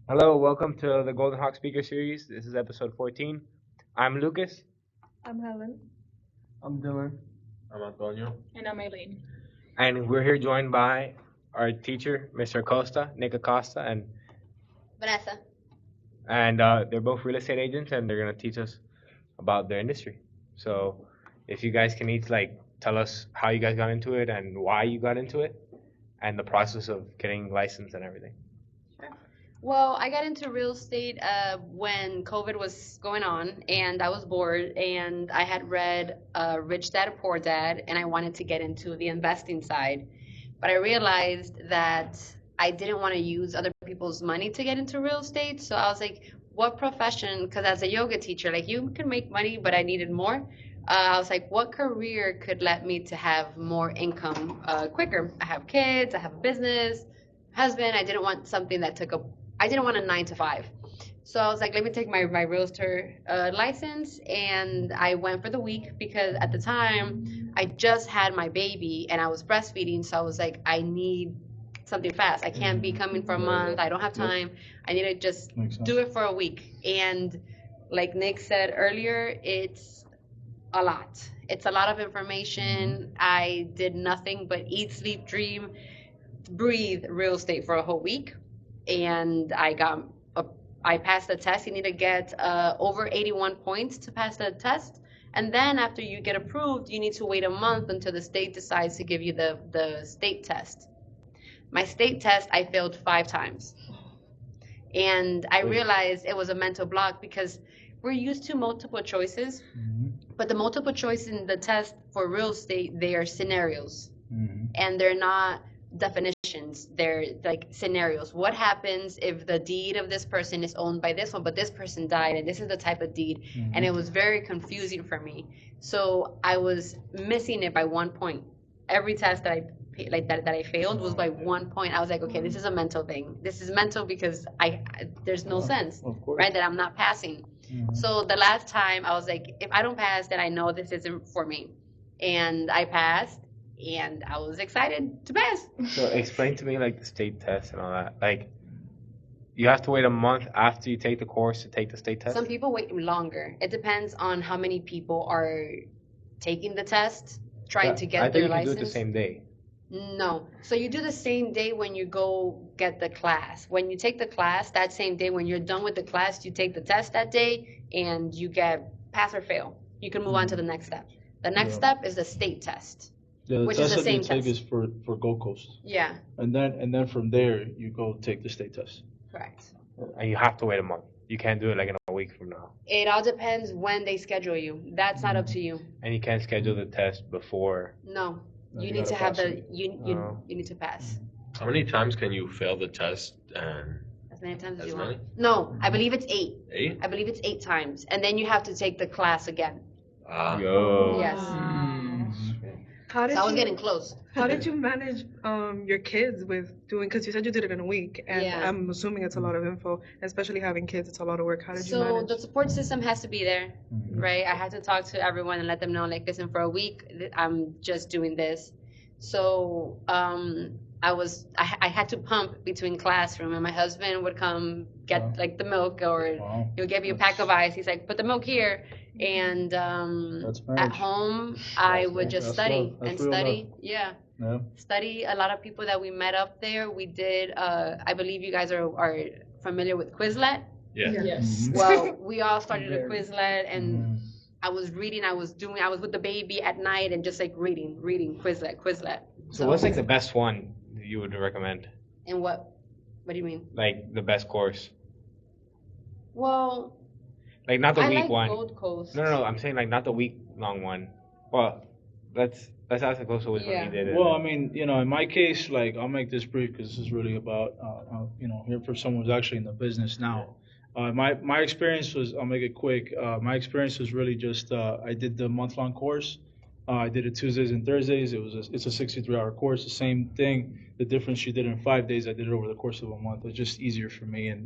Hello, welcome to the Golden Hawk Speaker Series. This is episode 14. I'm Lucas, I'm Helen. I'm Dylan. I'm Antonio. And I'm Aileen. and we're here joined by our teacher, Mr. Acosta, Nick Acosta, Vanessa. and they're both real estate agents, and they're gonna teach us about their industry. So, if you guys can each tell us how you guys got into it and why you got into it, and the process of getting licensed and everything. Well, I got into real estate when COVID was going on, and I was bored, and I had read Rich Dad Poor Dad, and I wanted to get into the investing side. But I realized that I didn't want to use other people's money to get into real estate. So I was like, what profession? Because as a yoga teacher, you can make money, but I needed more. I was like, what career could let me to have more income quicker? I have kids, I have a business, husband. I didn't want a 9 to 5. So I was like, let me take my realtor license, and I went for the week because at the time I just had my baby and I was breastfeeding. So I was like, I need something fast. I can't be coming for a month. I don't have time. I need to just do it for a week. And like Nick said earlier, it's a lot. It's a lot of information. I did nothing but eat, sleep, dream, breathe real estate for a whole week. And I passed the test. You need to get over 81 points to pass the test. And then after you get approved, you need to wait a month until the state decides to give you the state test. My state test, I failed 5 times. And I realized it was a mental block because we're used to multiple choices, but the multiple choice in the test for real estate, they are scenarios. And they're not definitions. They're like scenarios. What happens if the deed of this person is owned by this one, but this person died, and this is the type of deed? And it was very confusing for me. So I was missing it by 1 point. Every test that I failed was by 1 point. I was like, okay, this is a mental thing. This is mental because there's no sense, right, that I'm not passing. So the last time I was like, if I don't pass, then I know this isn't for me. And I passed. And I was excited to pass. So explain to me the state test and all that. You have to wait a month after you take the course to take the state test? Some people wait longer. It depends on how many people are taking the test, trying to get their license. I think you can do it the same day. No. So you do the same day when you go get the class. When you take the class, that same day, when you're done with the class, you take the test that day and you get pass or fail. You can move on to the next step. The next step is the state test. Yeah, the which test is the that you same take test. is for Gold Coast. Yeah, And then from there you go take the state test. correct. And you have to wait a month. You can't do it in a week from now. It all depends when they schedule you. That's not up to you. And you can't schedule the test before. No, No, you you need to gotta have pass the it. you need to pass How many times can you fail the test and as many times as As you many? want. No, I believe it's 8. 8? I believe it's 8 times, and then you have to take the class again. Yo. Yes. How did So I was you getting close. how did you manage your kids with doing? Because you said you did it in a week, and Yeah. I'm assuming it's a lot of info, especially having kids. It's a lot of work. How did you So manage? the support system has to be there, right? I had to talk to everyone and let them know, listen, for a week, I'm just doing this. So I had to pump between classroom, and my husband would come get the milk, or Wow. he'll give you a pack of ice. He's like, put the milk here. And That's at marriage. home, I would just That's study love. That's and real study. love. Yeah. Yeah. Study. A lot of people that we met up there, we did, I believe you guys are familiar with Quizlet. Yeah. Yes. Well, we all started a Quizlet, and Mhm. I was reading, I was with the baby at night and just reading Quizlet. So what's the best one you would recommend? And what do you mean? The best course? Well, Not the I week like one. Gold Coast. No. I'm saying not the week long one. Well, let's ask the closer which one Yeah. you did. Well, I mean, in my case, I'll make this brief because this is really about, here for someone who's actually in the business now. My experience was, I'll make it quick. My experience was really just, I did the month-long course. I did it Tuesdays and Thursdays. It's a 63-hour course, the same thing. The difference, she did it in 5 days. I did it over the course of a month. It's just easier for me, and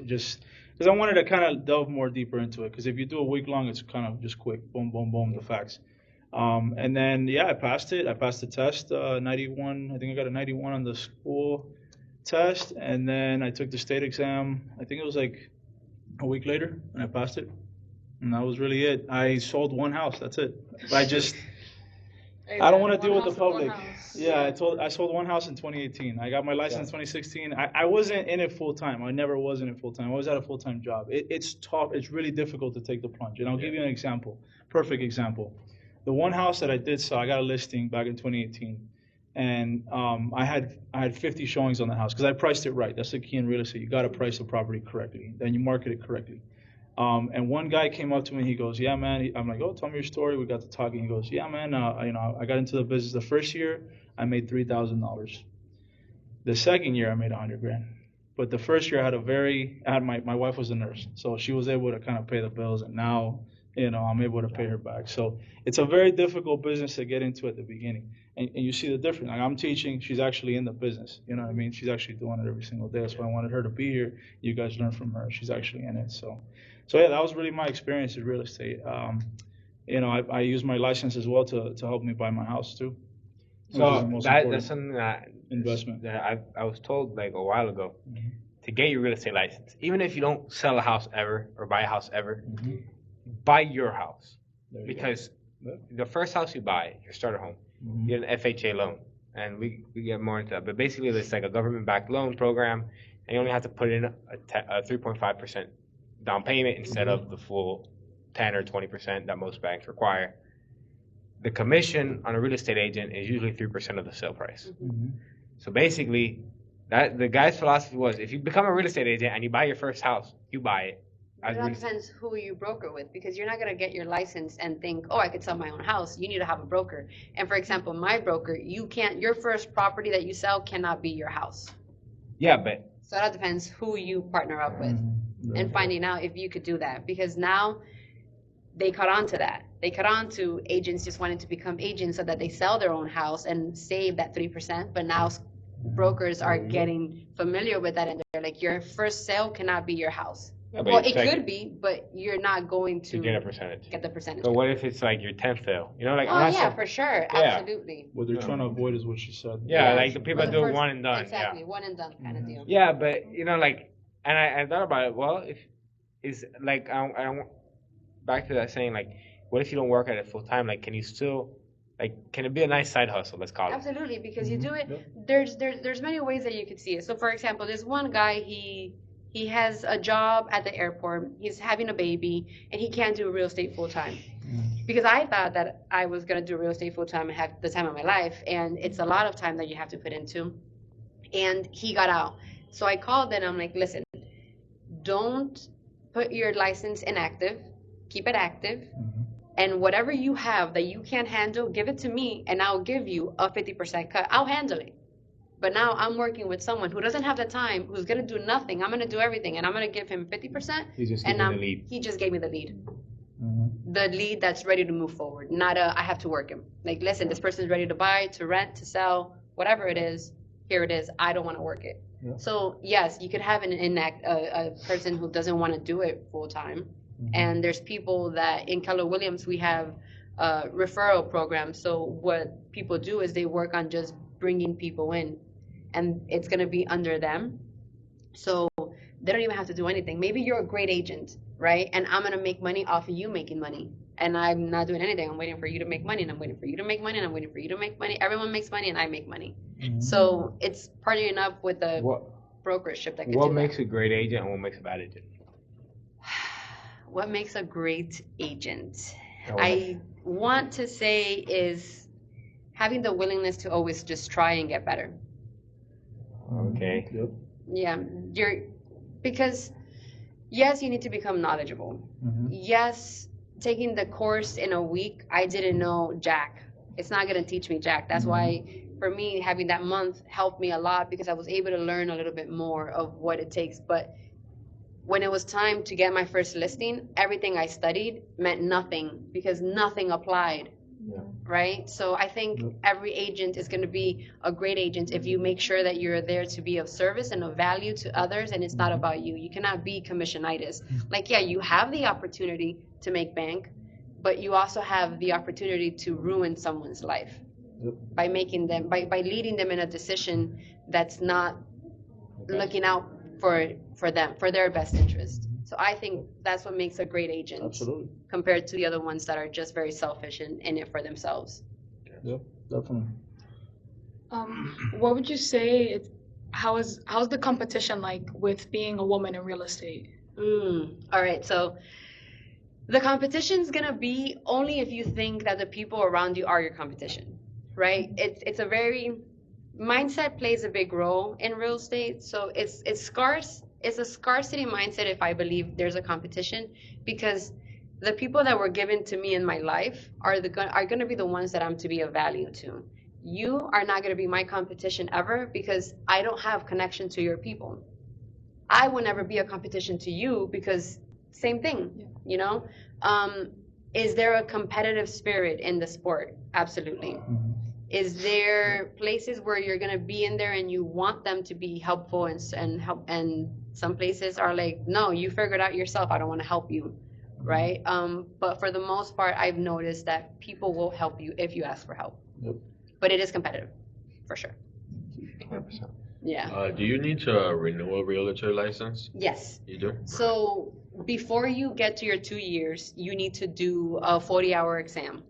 just because I wanted to kind of delve more deeper into it. Because if you do a week long, it's kind of just quick, boom, boom, boom, the facts. And then I passed it. I passed the test, 91. I think I got a 91 on the school test, and then I took the state exam. I think it was like a week later, and I passed it. And that was really it. I sold one house. That's it. I don't want to deal with the public. Yeah, I sold one house in 2018. I got my license in 2016. I wasn't in it full time. I never was in it full time. I was at a full time job. It's tough. It's really difficult to take the plunge. And I'll give you an example. Perfect example. The one house that I did sell, I got a listing back in 2018, and I had 50 showings on the house because I priced it right. That's the key in real estate. You got to price the property correctly, then you market it correctly. And one guy came up to me. He goes, "Yeah, man." I'm like, "Oh, tell me your story." We got to talking. He goes, "Yeah, man. I got into the business. The first year, I made $3,000. The second year, I made $100,000. But the first year, my wife was a nurse, so she was able to kind of pay the bills, and now, I'm able to pay her back. So it's a very difficult business to get into at the beginning, and you see the difference. Like I'm teaching, she's actually in the business. You know what I mean? She's actually doing it every single day. That's why I wanted her to be here. You guys learn from her. She's actually in it. So yeah, that was really my experience in real estate. I used my license as well to help me buy my house too. So that's something that investment that I was told like a while ago. Mm-hmm. To get your real estate license, even if you don't sell a house ever or buy a house ever, Mm-hmm. buy your house. Because The first house you buy, your starter home, Mm-hmm. you get an FHA loan, and we get more into that. But basically, it's like a government-backed loan program, and you only have to put in a 3.5% down payment instead of the full 10 or 20% that most banks require. The commission on a real estate agent is usually 3% of the sale price. Mm-hmm. So basically, that the guy's philosophy was, if you become a real estate agent and you buy your first house, you buy it. It all depends who you broker with, because you're not going to get your license and think, oh, I could sell my own house. You need to have a broker. And for example, my broker, your first property that you sell cannot be your house. Yeah, but So that depends who you partner up with and finding out if you could do that, because now they caught on to that. They caught on to agents just wanting to become agents so that they sell their own house and save that 3%. But now brokers are getting familiar with that, and they're like, your first sale cannot be your house. Yeah, Well, it could be, but you're not going to get a percentage. Get the percentage. So what if it's like your 10th sale? Like Oh yeah, for sure, absolutely. What they're trying to avoid is what she said. Yeah, Yeah. like the people that do it one and done. Exactly, one and done kind of deal. Yeah, but and I thought about it. Well, if is like I don't back to that saying, like, what if you don't work at it full time? Like, can you still, like, can it be a nice side hustle? Let's call it. Absolutely, because you do it. There's many ways that you could see it. So for example, there's one guy, he has a job at the airport. He's having a baby, and he can't do real estate full time. Because I thought that I was gonna do real estate full time and have the time of my life, and it's a lot of time that you have to put into. And he got out, so I called and I'm like, listen, don't put your license inactive, keep it active, and whatever you have that you can't handle, give it to me, and I'll give you a 50% cut. I'll handle it. But now I'm working with someone who doesn't have the time, who's gonna do nothing. I'm gonna do everything, and I'm gonna give him 50%. He just gave me the lead. He just gave me the lead. The lead that's ready to move forward, not I have to work him. Like, listen, this person's ready to buy, to rent, to sell, whatever it is. Here it is. I don't want to work it. Yeah. So yes, you could have a person who doesn't want to do it full time, and there's people that in Keller Williams we have referral programs. So what people do is they work on just bringing people in, and it's going to be under them. So they don't even have to do anything. Maybe you're a great agent, right? And I'm going to make money off of you making money. And I'm not doing anything. I'm waiting for you to make money, and I'm waiting for you to make money, and I'm waiting for you to make money. Everyone makes money, and I make money. So it's partnering up with a brokership that can do What that. makes a great agent and what makes a bad agent? What makes a great agent? I want to say is having the willingness to always just try and get better. Okay. Yep. Yeah, because yes, you need to become knowledgeable. Yes, taking the course in a week, I didn't know jack. It's not going to teach me jack. That's why for me, having that month helped me a lot, because I was able to learn a little bit more of what it takes. But when it was time to get my first listing, everything I studied meant nothing, because nothing applied. Right? So I think every agent is going to be a great agent if you make sure that you're there to be of service and of value to others, and it's not about you. You cannot be commissionitis. Like, yeah, you have the opportunity to make bank, but you also have the opportunity to ruin someone's life by making them, by leading them in a decision that's not looking out for them, for their best interest. So I think that's what makes a great agent. Absolutely. Compared to the other ones that are just very selfish and in it for themselves. Yep, definitely. What would you say? How's the competition like with being a woman in real estate? All right, so the competition's gonna be only if you think that the people around you are your competition, right? It's a very mindset plays a big role in real estate. So it's scarce. It's a scarcity mindset if I believe there's a competition, because the people that were given to me in my life are going to be the ones that I'm to be of value to. You are not going to be my competition ever, because I don't have connection to your people. I will never be a competition to you, because same thing, you know? Is there a competitive spirit in the sport? Absolutely. Is there places where you're going to be in there and you want them to be helpful and help, and some places are like, no, you figure it out yourself, I don't want to help you, right? But for the most part, I've noticed that people will help you if you ask for help. Yep. But it is competitive, for sure. 100%. Yeah. Do you need to renew a realtor license? Yes. You do? So before you get to your 2 years, you need to do a 40-hour exam.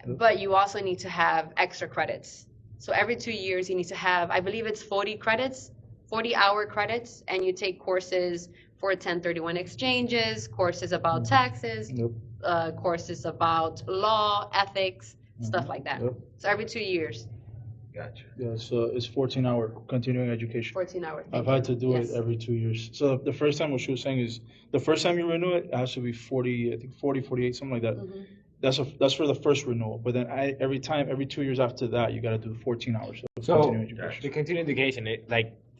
But you also need to have extra credits. So every 2 years, you need to have, I believe it's 40 credits, 40-hour credits, and you take courses for 1031 exchanges, courses about taxes, courses about law, ethics, stuff like that. Yep. So every 2 years, Gotcha. Yeah, so it's 14-hour continuing education. 14 hours. I've had to do Yes. it every 2 years. So the first time, what she was saying is, the first time you renew it, it has to be 40, I think 40, 48, something like that. Mhm. That's for the first renewal. But then every 2 years after that, you got to do 14 hours of So continuing education. the continuing education,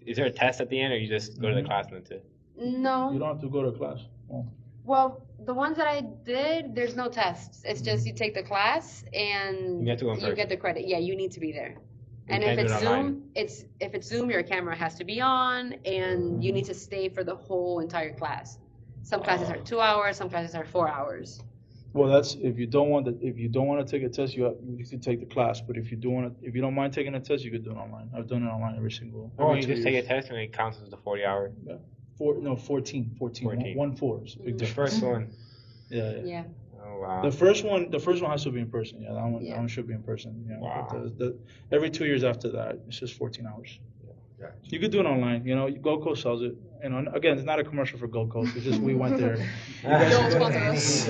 is there a test at the end, or you just go to the class and that's it? No. You don't have to go to class. Oh. Well, the ones that I did, there's no tests. It's just you take the class and You have to go in person. get the credit. Yeah, you need to be there. You And can't if do it's it online. Zoom, if it's Zoom, your camera has to be on, and you need to stay for the whole entire class. Some classes are 2 hours, some classes are 4 hours. Well, that's if you don't want to take a test, you can take the class. But if you don't mind taking a test, you could do it online. I've done it online every Oh, you 2 just take a years. test and it counts as the 40 hours. 14. 14. 1-4. It's a big The difference. first one. Yeah. Yeah. Oh, wow. The first one has to be in person. Yeah, that Yeah. one should be in person. Yeah. Wow. But every 2 years after that, it's just 14 hours. Yeah. You could do it online. You know, Gold Coast sells it. You know, again, it's not a commercial for Gold Coast. It's just we went there. Don't sponsor us.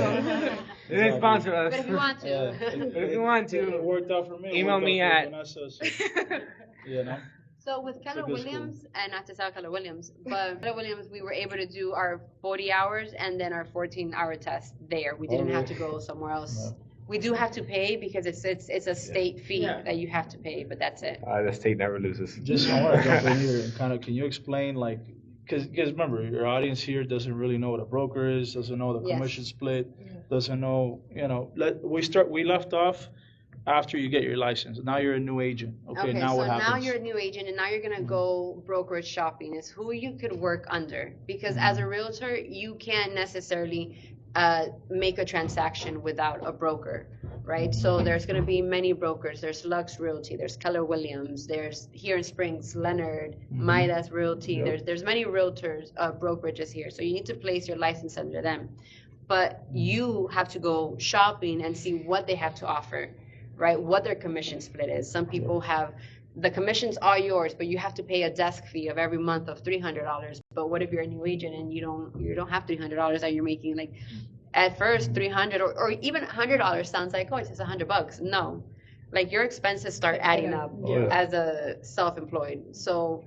They didn't sponsor us. But if you want to. But if you want It to, worked out for me. It email worked me out at- for Vanessa, so, you know. So with Keller good school. Williams, and not to sell Keller Williams, but Keller Williams, we were able to do our 40 hours and then our 14-hour test there. We didn't have to go somewhere else. No. We do have to pay because it's a state fee that you have to pay, but that's it. the state never loses. Just I want to jump in here and kind of, can you explain, like, because remember, your audience here doesn't really know what a broker is, doesn't know the Yes. commission split, doesn't know, we left off after you get your license. Now you're a new agent. Okay, now so what happens? now you're a new agent and now you're gonna go brokerage shopping. Is who you could work under, because as a realtor, you can't necessarily make a transaction without a broker, right? So there's going to be many brokers. There's Lux Realty, there's Keller Williams, there's here in Springs, Leonard, Midas Realty. There's many realtors, brokerages here. So you need to place your license under them. But you have to go shopping and see what they have to offer, right? What their commission split is. Some people have the commissions are yours, but you have to pay a desk fee of every month of $300. But what if you're a new agent and you don't have $300 that you're making? Like at first, $300 or even $100 sounds like, oh, it's just $100. No, like your expenses start adding up as a self-employed. So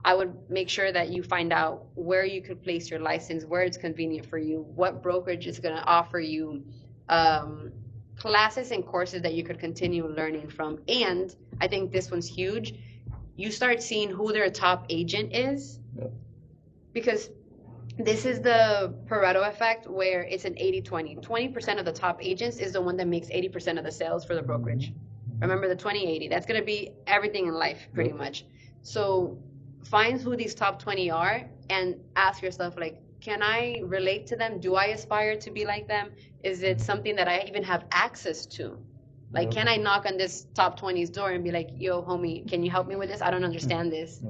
I would make sure that you find out where you could place your license, where it's convenient for you, what brokerage is going to offer you classes and courses that you could continue learning from. And I think this one's huge. You start seeing who their top agent is, because this is the Pareto effect, where it's an 80-20. 20% of the top agents is the one that makes 80% of the sales for the brokerage. Remember the 20-80. That's going to be everything in life, pretty much. So find who these top 20 are and ask yourself, like, can I relate to them? Do I aspire to be like them? Is it something that I even have access to? Like, can I knock on this top 20's door and be like, yo, homie, can you help me with this? I don't understand this.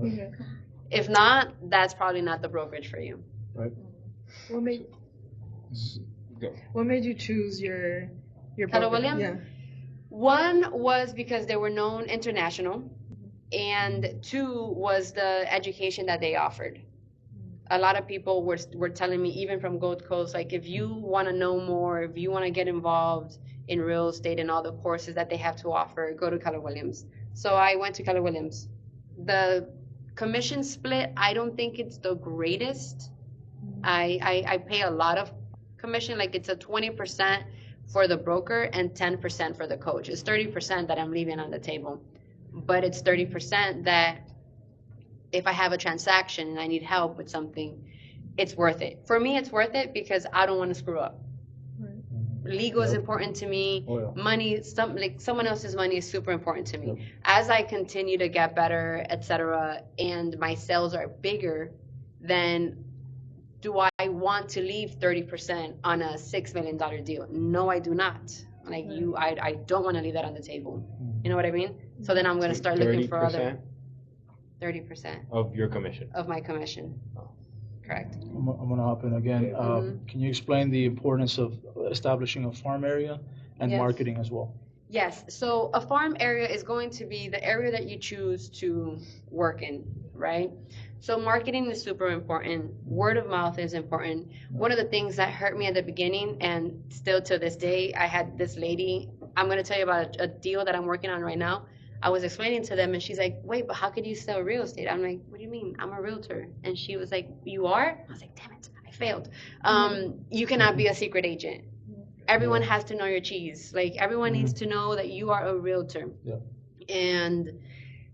If not, that's probably not the brokerage for you. What made Go. What made you choose your Keller broker? Williams? Yeah. One was because they were known international, and two was the education that they offered. A lot of people were telling me, even from Gold Coast, like if you want to know more, if you want to get involved in real estate and all the courses that they have to offer, go to Keller Williams. So I went to Keller Williams. The commission split, I don't think it's the greatest. I pay a lot of commission, like it's a 20% for the broker and 10% for the coach. It's 30% that I'm leaving on the table, but it's 30% that if I have a transaction and I need help with something, it's worth it. For me, it's worth it because I don't want to screw up. Legal is important to me. Money, someone else's money is super important to me. As I continue to get better, etc., and my sales are bigger, then do I want to leave 30% on a $6 million deal? No, I do not. Like I don't want to leave that on the table. You know what I mean? So then I'm going to start looking for other 30% of your commission. of my commission. Correct. I'm going to hop in again. Can you explain the importance of establishing a farm area and Yes. marketing as well? Yes. So a farm area is going to be the area that you choose to work in, right? So marketing is super important. Word of mouth is important. One of the things that hurt me at the beginning, and still to this day, I had this lady, I'm going to tell you about a deal that I'm working on right now. I was explaining to them, and she's like, wait, but how could you sell real estate? I'm like, what do you mean? I'm a realtor. And she was like, you are? I was like, damn it, I failed. You cannot be a secret agent. Everyone has to know your cheese. Like, everyone needs to know that you are a realtor. Yeah. And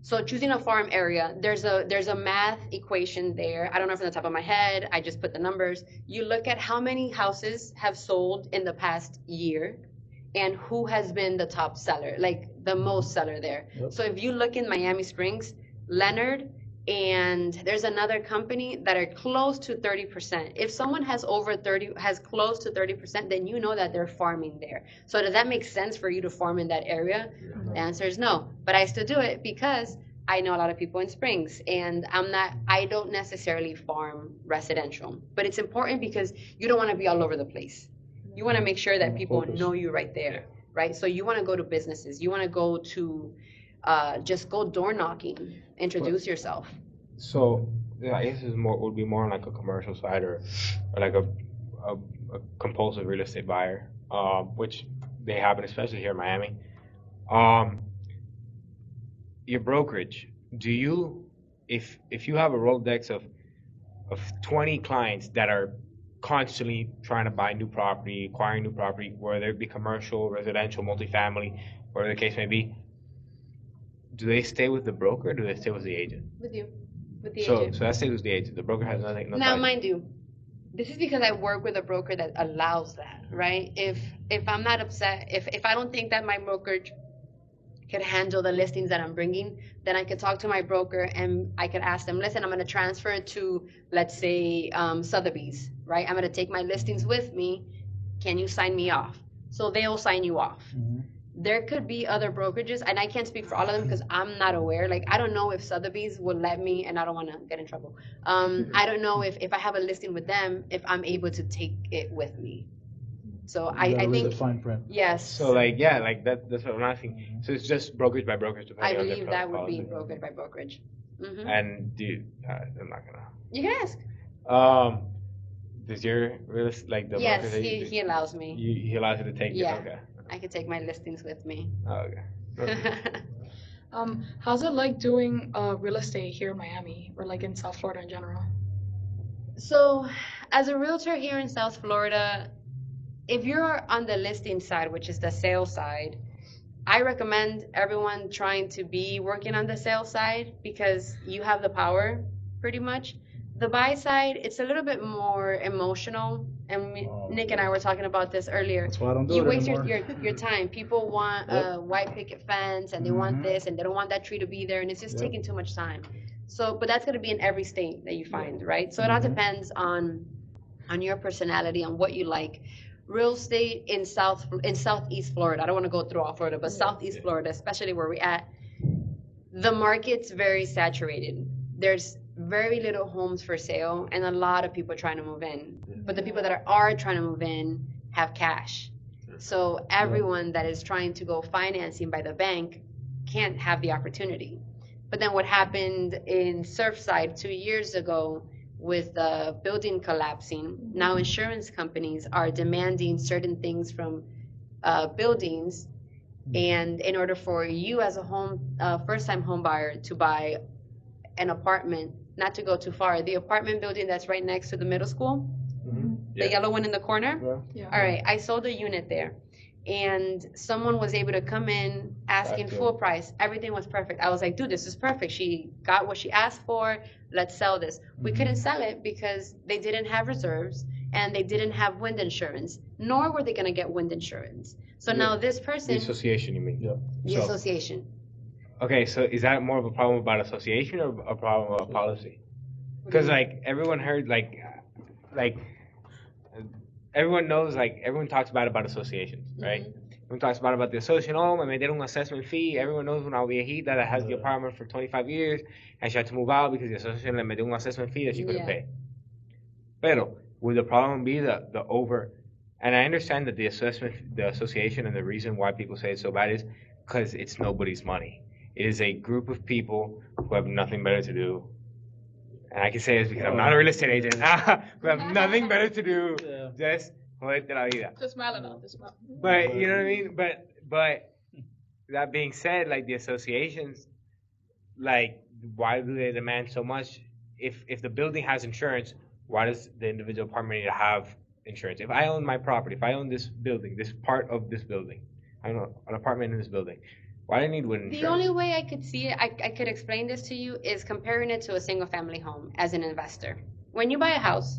so choosing a farm area, there's a math equation there. I don't know from the top of my head. I just put the numbers. You look at how many houses have sold in the past year and who has been the top seller, like the most seller there. Yep. So if you look in Miami Springs, Leonard, and there's another company that are close to 30%. If someone has close to 30%, then you know that they're farming there. So does that make sense for you to farm in that area? The answer is no. But I still do it because I know a lot of people in Springs, and I don't necessarily farm residential. But it's important because you don't want to be all over the place. You want to make sure that people know you right there, right? So you want to go to businesses. You want to go to just go door knocking, introduce yourself. So yeah, I guess this would be more on like a commercial side or like a compulsive real estate buyer, which they happen, especially here in Miami. Your brokerage, do you, if you have a Rolodex of 20 clients that are constantly trying to buy new property, acquiring new property, whether it be commercial, residential, multifamily, whatever the case may be, do they stay with the broker or do they stay with the agent? With you, with the So agent. that stays with the agent. The broker has nothing. No Now, ties. mind you, this is because I work with a broker that allows that, right? If I'm not upset, if I don't think that my brokerage could handle the listings that I'm bringing, then I could talk to my broker and I could ask them, listen, I'm going to transfer it to, let's say, Sotheby's, right? I'm going to take my listings with me. Can you sign me off? So they'll sign you off. There could be other brokerages, and I can't speak for all of them because I'm not aware. Like, I don't know if Sotheby's will let me, and I don't want to get in trouble. I don't know if I have a listing with them, if I'm able to take it with me. So I think, the fine print. yes. So like that's what I'm asking. So it's just brokerage by brokerage I depending on their believe that would be policy. brokerage by brokerage. And do you, I'm not gonna. You can ask. Does your real estate like the Yes, broker that he allows me. he allows you to take Yeah. it? Okay. I could take my listings with me. Oh, okay. How's it like doing real estate here in Miami or like in South Florida in general? So, as a realtor here in South Florida, if you're on the listing side, which is the sales side, I recommend everyone trying to be working on the sales side because you have the power pretty much. The buy side, it's a little bit more emotional, and Nick and I were talking about this earlier. That's why I don't do You it waste anymore. your time. People want a white picket fence, and they want this, and they don't want that tree to be there, and it's just taking too much time. So, but that's going to be in every state that you find, right? So it all depends on your personality, on what you like. Real estate in Southeast Florida. I don't want to go through all Florida, but Southeast Florida, especially where we're at, the market's very saturated. There's very little homes for sale and a lot of people trying to move in. But the people that are trying to move in have cash. So everyone that is trying to go financing by the bank can't have the opportunity. But then what happened in Surfside 2 years ago with the building collapsing, now insurance companies are demanding certain things from buildings. And in order for you as a first-time home buyer to buy an apartment, not to go too far, the apartment building that's right next to the middle school, the yellow one in the corner. Yeah. All right, I sold a unit there, and someone was able to come in asking full price. Everything was perfect. I was like, dude, this is perfect. She got what she asked for. Let's sell this. We couldn't sell it because they didn't have reserves and they didn't have wind insurance, nor were they going to get wind insurance. So now this person, The association, you mean? Yeah. the So- association. Okay, so is that more of a problem about association or a problem about policy? Because like everyone heard like everyone knows, like everyone talks about associations, right? Everyone talks about the association. Oh, me metieron un assessment fee. Everyone knows una viejita that has the apartment for 25 years and she had to move out because the association le metió un assessment fee that she couldn't pay. Pero would the problem be the over? And I understand that the association, and the reason why people say it's so bad is because it's nobody's money. It is a group of people who have nothing better to do. And I can say this because I'm not a real estate agent. Who have nothing better to do. Just joderte la vida. Just smile enough. But you know what I mean? But that being said, like the associations, like why do they demand so much? If the building has insurance, why does the individual apartment need to have insurance? If I own my property, if I own this building, this part of this building, I don't know, an apartment in this building, why do I need wind insurance? The only way I could see it, I could explain this to you, is comparing it to a single family home as an investor. When you buy a house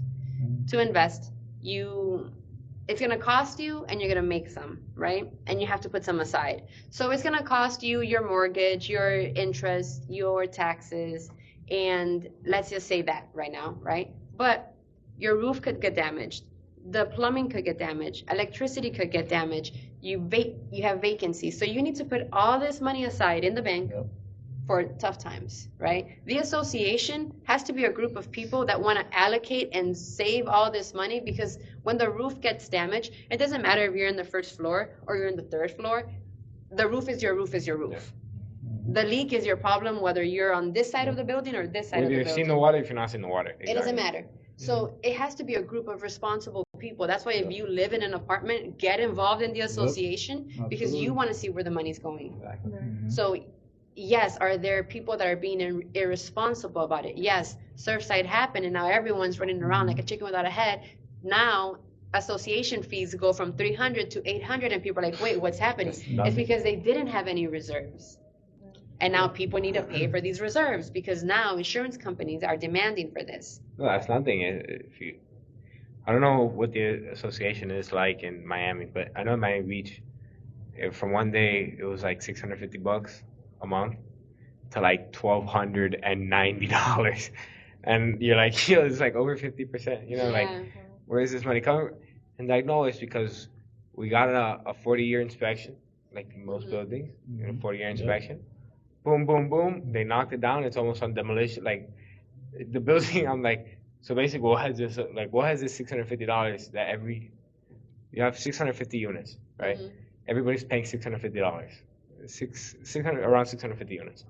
to invest, it's going to cost you and you're going to make some, right? And you have to put some aside. So it's going to cost you your mortgage, your interest, your taxes, and let's just say that right now, right? But your roof could get damaged. The plumbing could get damaged. Electricity could get damaged. You have vacancies. So you need to put all this money aside in the bank for tough times, right? The association has to be a group of people that want to allocate and save all this money, because when the roof gets damaged, it doesn't matter if you're in the first floor or you're in the third floor. The roof is your roof is your roof. The leak is your problem, whether you're on this side of the building or this side of the Whether building. you've seen the water, if you're not seeing the water. It doesn't matter. So it has to be a group of responsible people. That's why if you live in an apartment, get involved in the association, because you want to see where the money's going. So yes, are there people that are being irresponsible about it? Yes, Surfside happened and now everyone's running around like a chicken without a head. Now association fees go from 300 to 800 and people are like, wait, what's happening? It's because they didn't have any reserves. And now people need to pay for these reserves because now insurance companies are demanding for this. No, that's nothing. I don't know what the association is like in Miami, but I know in Miami Beach, from one day it was like $650 a month to like $1,290, and you're like, yo, it's like over 50%. You know, like where is this money coming? And like, no, it's because we got a 40-year inspection, like most buildings, a 40-year inspection. Boom, boom, boom. They knocked it down. It's almost on demolition. Like the building, I'm like, so basically, what has this $650 that you have 650 units, right? Everybody's paying $650, around 650 units.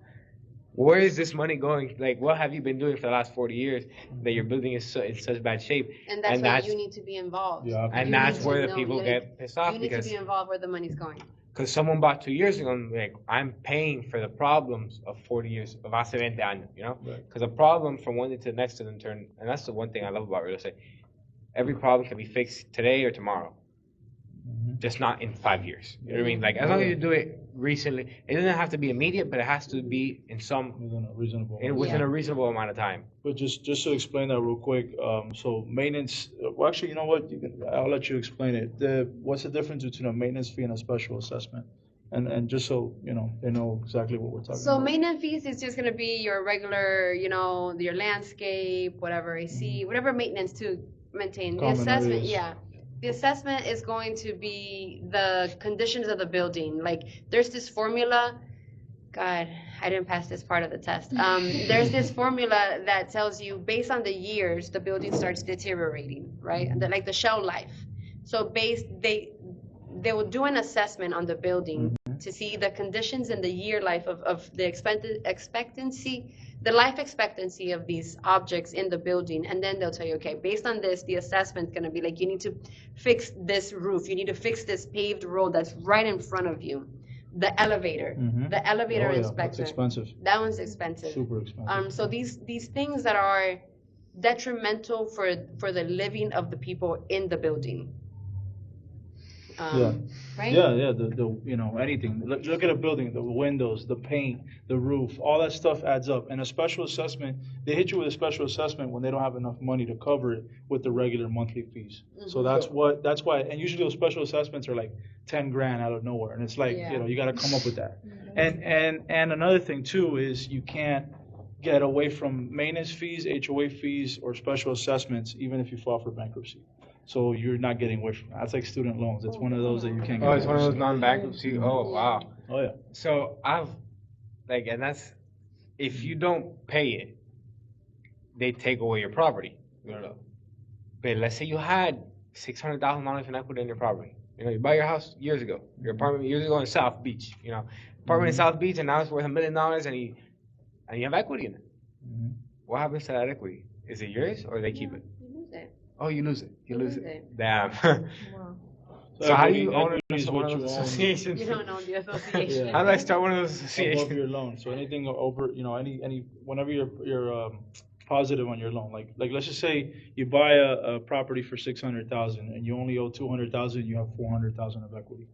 Where is this money going? Like, what have you been doing for the last 40 years that your building is in such bad shape? And that's why you need to be involved. And that's where the people get pissed off, you need to be involved where the money's going. Because someone bought 2 years ago, and like, I'm paying for the problems of 40 years, of hace 20 años, you know? Because a problem from one day to the next doesn't turn, and that's the one thing I love about real estate. Every problem can be fixed today or tomorrow, just not in 5 years. You know what I mean? Like, as long as you do it recently, it doesn't have to be immediate, but it has to be in Within a reasonable amount of time. But just to explain that real quick, so maintenance. Well, actually, you know what? I'll let you explain it. What's the difference between a maintenance fee and a special assessment? And just so they know exactly what we're talking about. So maintenance fees is just going to be your regular, your landscape, whatever AC, whatever maintenance to maintain. The assessment, the assessment is going to be the conditions of the building. Like there's this formula. God, I didn't pass this part of the test. There's this formula that tells you based on the years the building starts deteriorating, right? Like the shelf life. So they will do an assessment on the building to see the conditions and the year life of the expectancy, the life expectancy of these objects in the building, and then they'll tell you, okay, based on this, the assessment's gonna be like, you need to fix this roof, you need to fix this paved road that's right in front of you. The elevator, the elevator That's inspector. expensive. That one's expensive. Super expensive. So these things that are detrimental for the living of the people in the building. Yeah. Right? Yeah, the you know, anything. Look at a building, the windows, the paint, the roof, all that stuff adds up. And a special assessment, they hit you with a special assessment when they don't have enough money to cover it with the regular monthly fees. So that's why, and usually those special assessments are like 10 grand out of nowhere. And it's like, you know, you got to come up with that. And another thing too is you can't get away from maintenance fees, HOA fees, or special assessments, even if you file for bankruptcy. So you're not getting away from that. That's like student loans. It's one of those that you can't get Oh, it's one of away those non-bankruptcy. Oh, wow. from. Oh yeah. So and that's, if you don't pay it, they take away your property. You know. But let's say you had $600,000 in equity in your property. You know, you buy your house years ago, your apartment years ago in South Beach. You know, apartment in South Beach, and now it's worth $1 million, and you have equity in it. What happens to that equity? Is it yours, or they keep it? You lose it. Oh, you lose it. You lose it. it. Damn. Wow. So how do you own equity is one what of you those own. associations? You don't own the association. Yeah. How do I start one of those Above associations? your loan. So anything over, you know, any whenever you're positive on your loan, like let's just say you buy a property for 600,000 and you only owe 200,000, you have 400,000 of equity.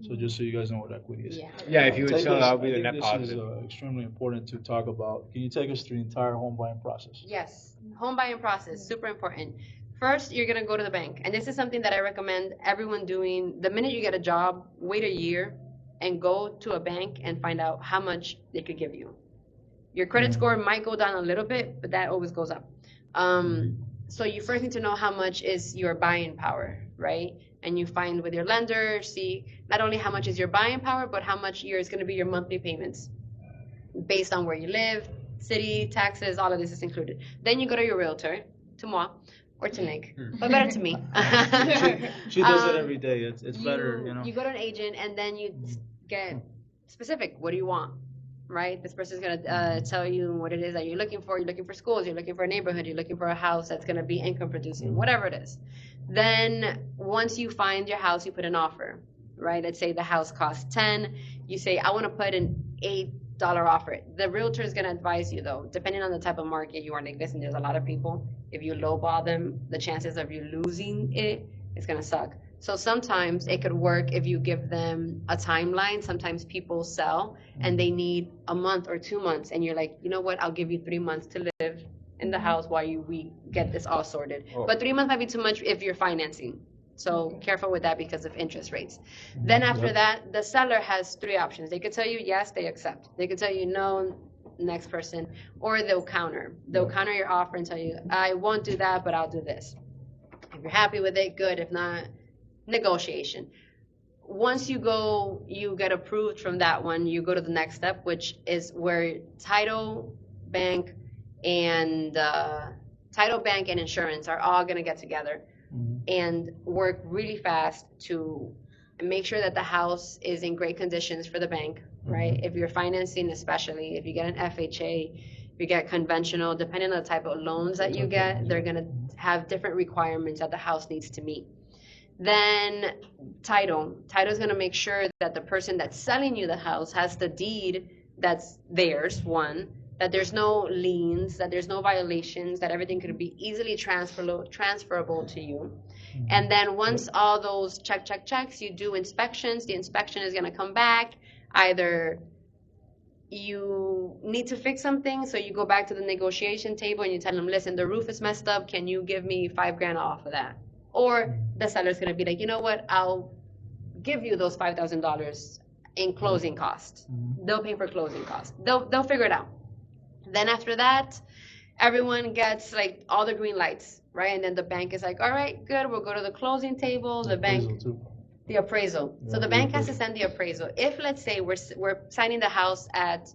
So just so you guys know what equity is. Yeah. Yeah, if you would Take sell, us- that would be I the think net this positive. is extremely important to talk about. Can you take us through the entire home buying process? Yes, home buying process, super important. First, you're gonna go to the bank, and this is something that I recommend everyone doing. The minute you get a job, wait a year and go to a bank and find out how much they could give you. Your credit score might go down a little bit, but that always goes up. So you first need to know how much is your buying power, right? And you find with your lender, see not only how much is your buying power, but how much is going to be your monthly payments based on where you live, city, taxes, all of this is included. Then you go to your realtor, to moi, or to Nick, but better to me. She does it every day. It's better, you know. You go to an agent and then you get specific. What do you want? Right? This person's gonna tell you what it is that you're looking for. You're looking for schools. You're looking for a neighborhood. You're looking for a house that's gonna be income producing. Whatever it is. Then once you find your house, you put an offer. Right? Let's say the house costs 10. You say I want to put an $8 offer. The realtor is gonna advise you though, depending on the type of market you are like this, and there's a lot of people. If you lowball them, the chances of you losing it is gonna suck. So sometimes it could work if you give them a timeline. Sometimes people sell and they need a month or 2 months, and you're like, you know what? I'll give you 3 months to live in the house while we get this all sorted. Oh. But 3 months might be too much if you're financing. So careful with that because of interest rates. Then after that, the seller has 3 options. They could tell you yes, they accept. They could tell you no, next person, or they'll counter. They'll counter your offer and tell you, I won't do that, but I'll do this. If you're happy with it, good. If not, negotiation. Once you get approved from that one, you go to the next step, which is where title, bank, and insurance are all gonna get together and work really fast to make sure that the house is in great conditions for the bank, right? If you're financing, especially if you get an FHA, if you get conventional, depending on the type of loans that you get, they're gonna have different requirements that the house needs to meet. Then title is going to make sure that the person that's selling you the house has the deed that's theirs, one, that there's no liens, that there's no violations, that everything could be easily transferable to you. And then once all those checks, you do inspections. The inspection is going to come back. Either you need to fix something, so you go back to the negotiation table and you tell them, listen, the roof is messed up. Can you give me $5,000 off of that? Or the seller's gonna be like, you know what, I'll give you those $5,000 in closing costs. They'll pay for closing costs. They'll figure it out. Then after that, everyone gets like all the green lights, right? And then the bank is like, all right, good, we'll go to the closing table. The bank, Appraisal, too. The appraisal. So the bank has to send the appraisal. If, let's say, we're signing the house at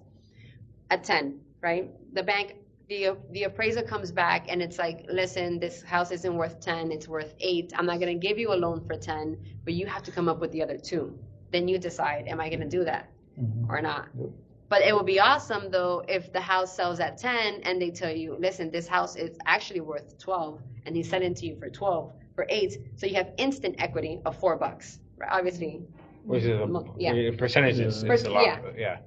10, right? The bank, the appraiser comes back and it's like, listen, this house isn't worth 10, it's worth 8. I'm not gonna give you a loan for 10, but you have to come up with the other 2. Then you decide, am I gonna do that or not? But it would be awesome though if the house sells at 10 and they tell you, listen, this house is actually worth 12 and he's selling to you for 12, for 8, so you have instant equity of $4. Right? Obviously, Which is in percentages, it's a lot. Yeah.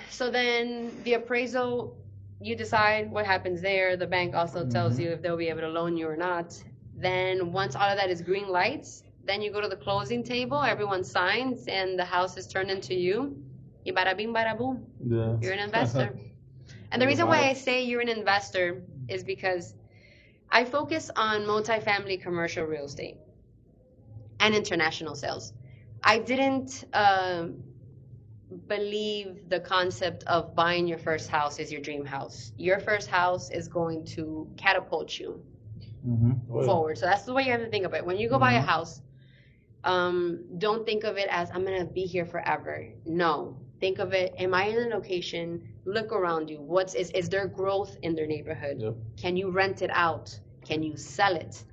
So then the appraisal, you decide what happens there. The bank also tells you if they'll be able to loan you or not. Then once all of that is green lights, then you go to the closing table, everyone signs, and the house is turned into you. Y bada bing, bada boom. Yeah. You're an investor. And the reason why I say you're an investor is because I focus on multifamily commercial real estate and international sales. I didn't believe the concept of buying your first house is your dream house. Your first house is going to catapult you forward. So that's the way you have to think of it. When you go buy a house, don't think of it as I'm gonna be here forever. No, think of it, am I in a location? Look around you. Is there growth in their neighborhood? Yep. Can you rent it out? Can you sell it?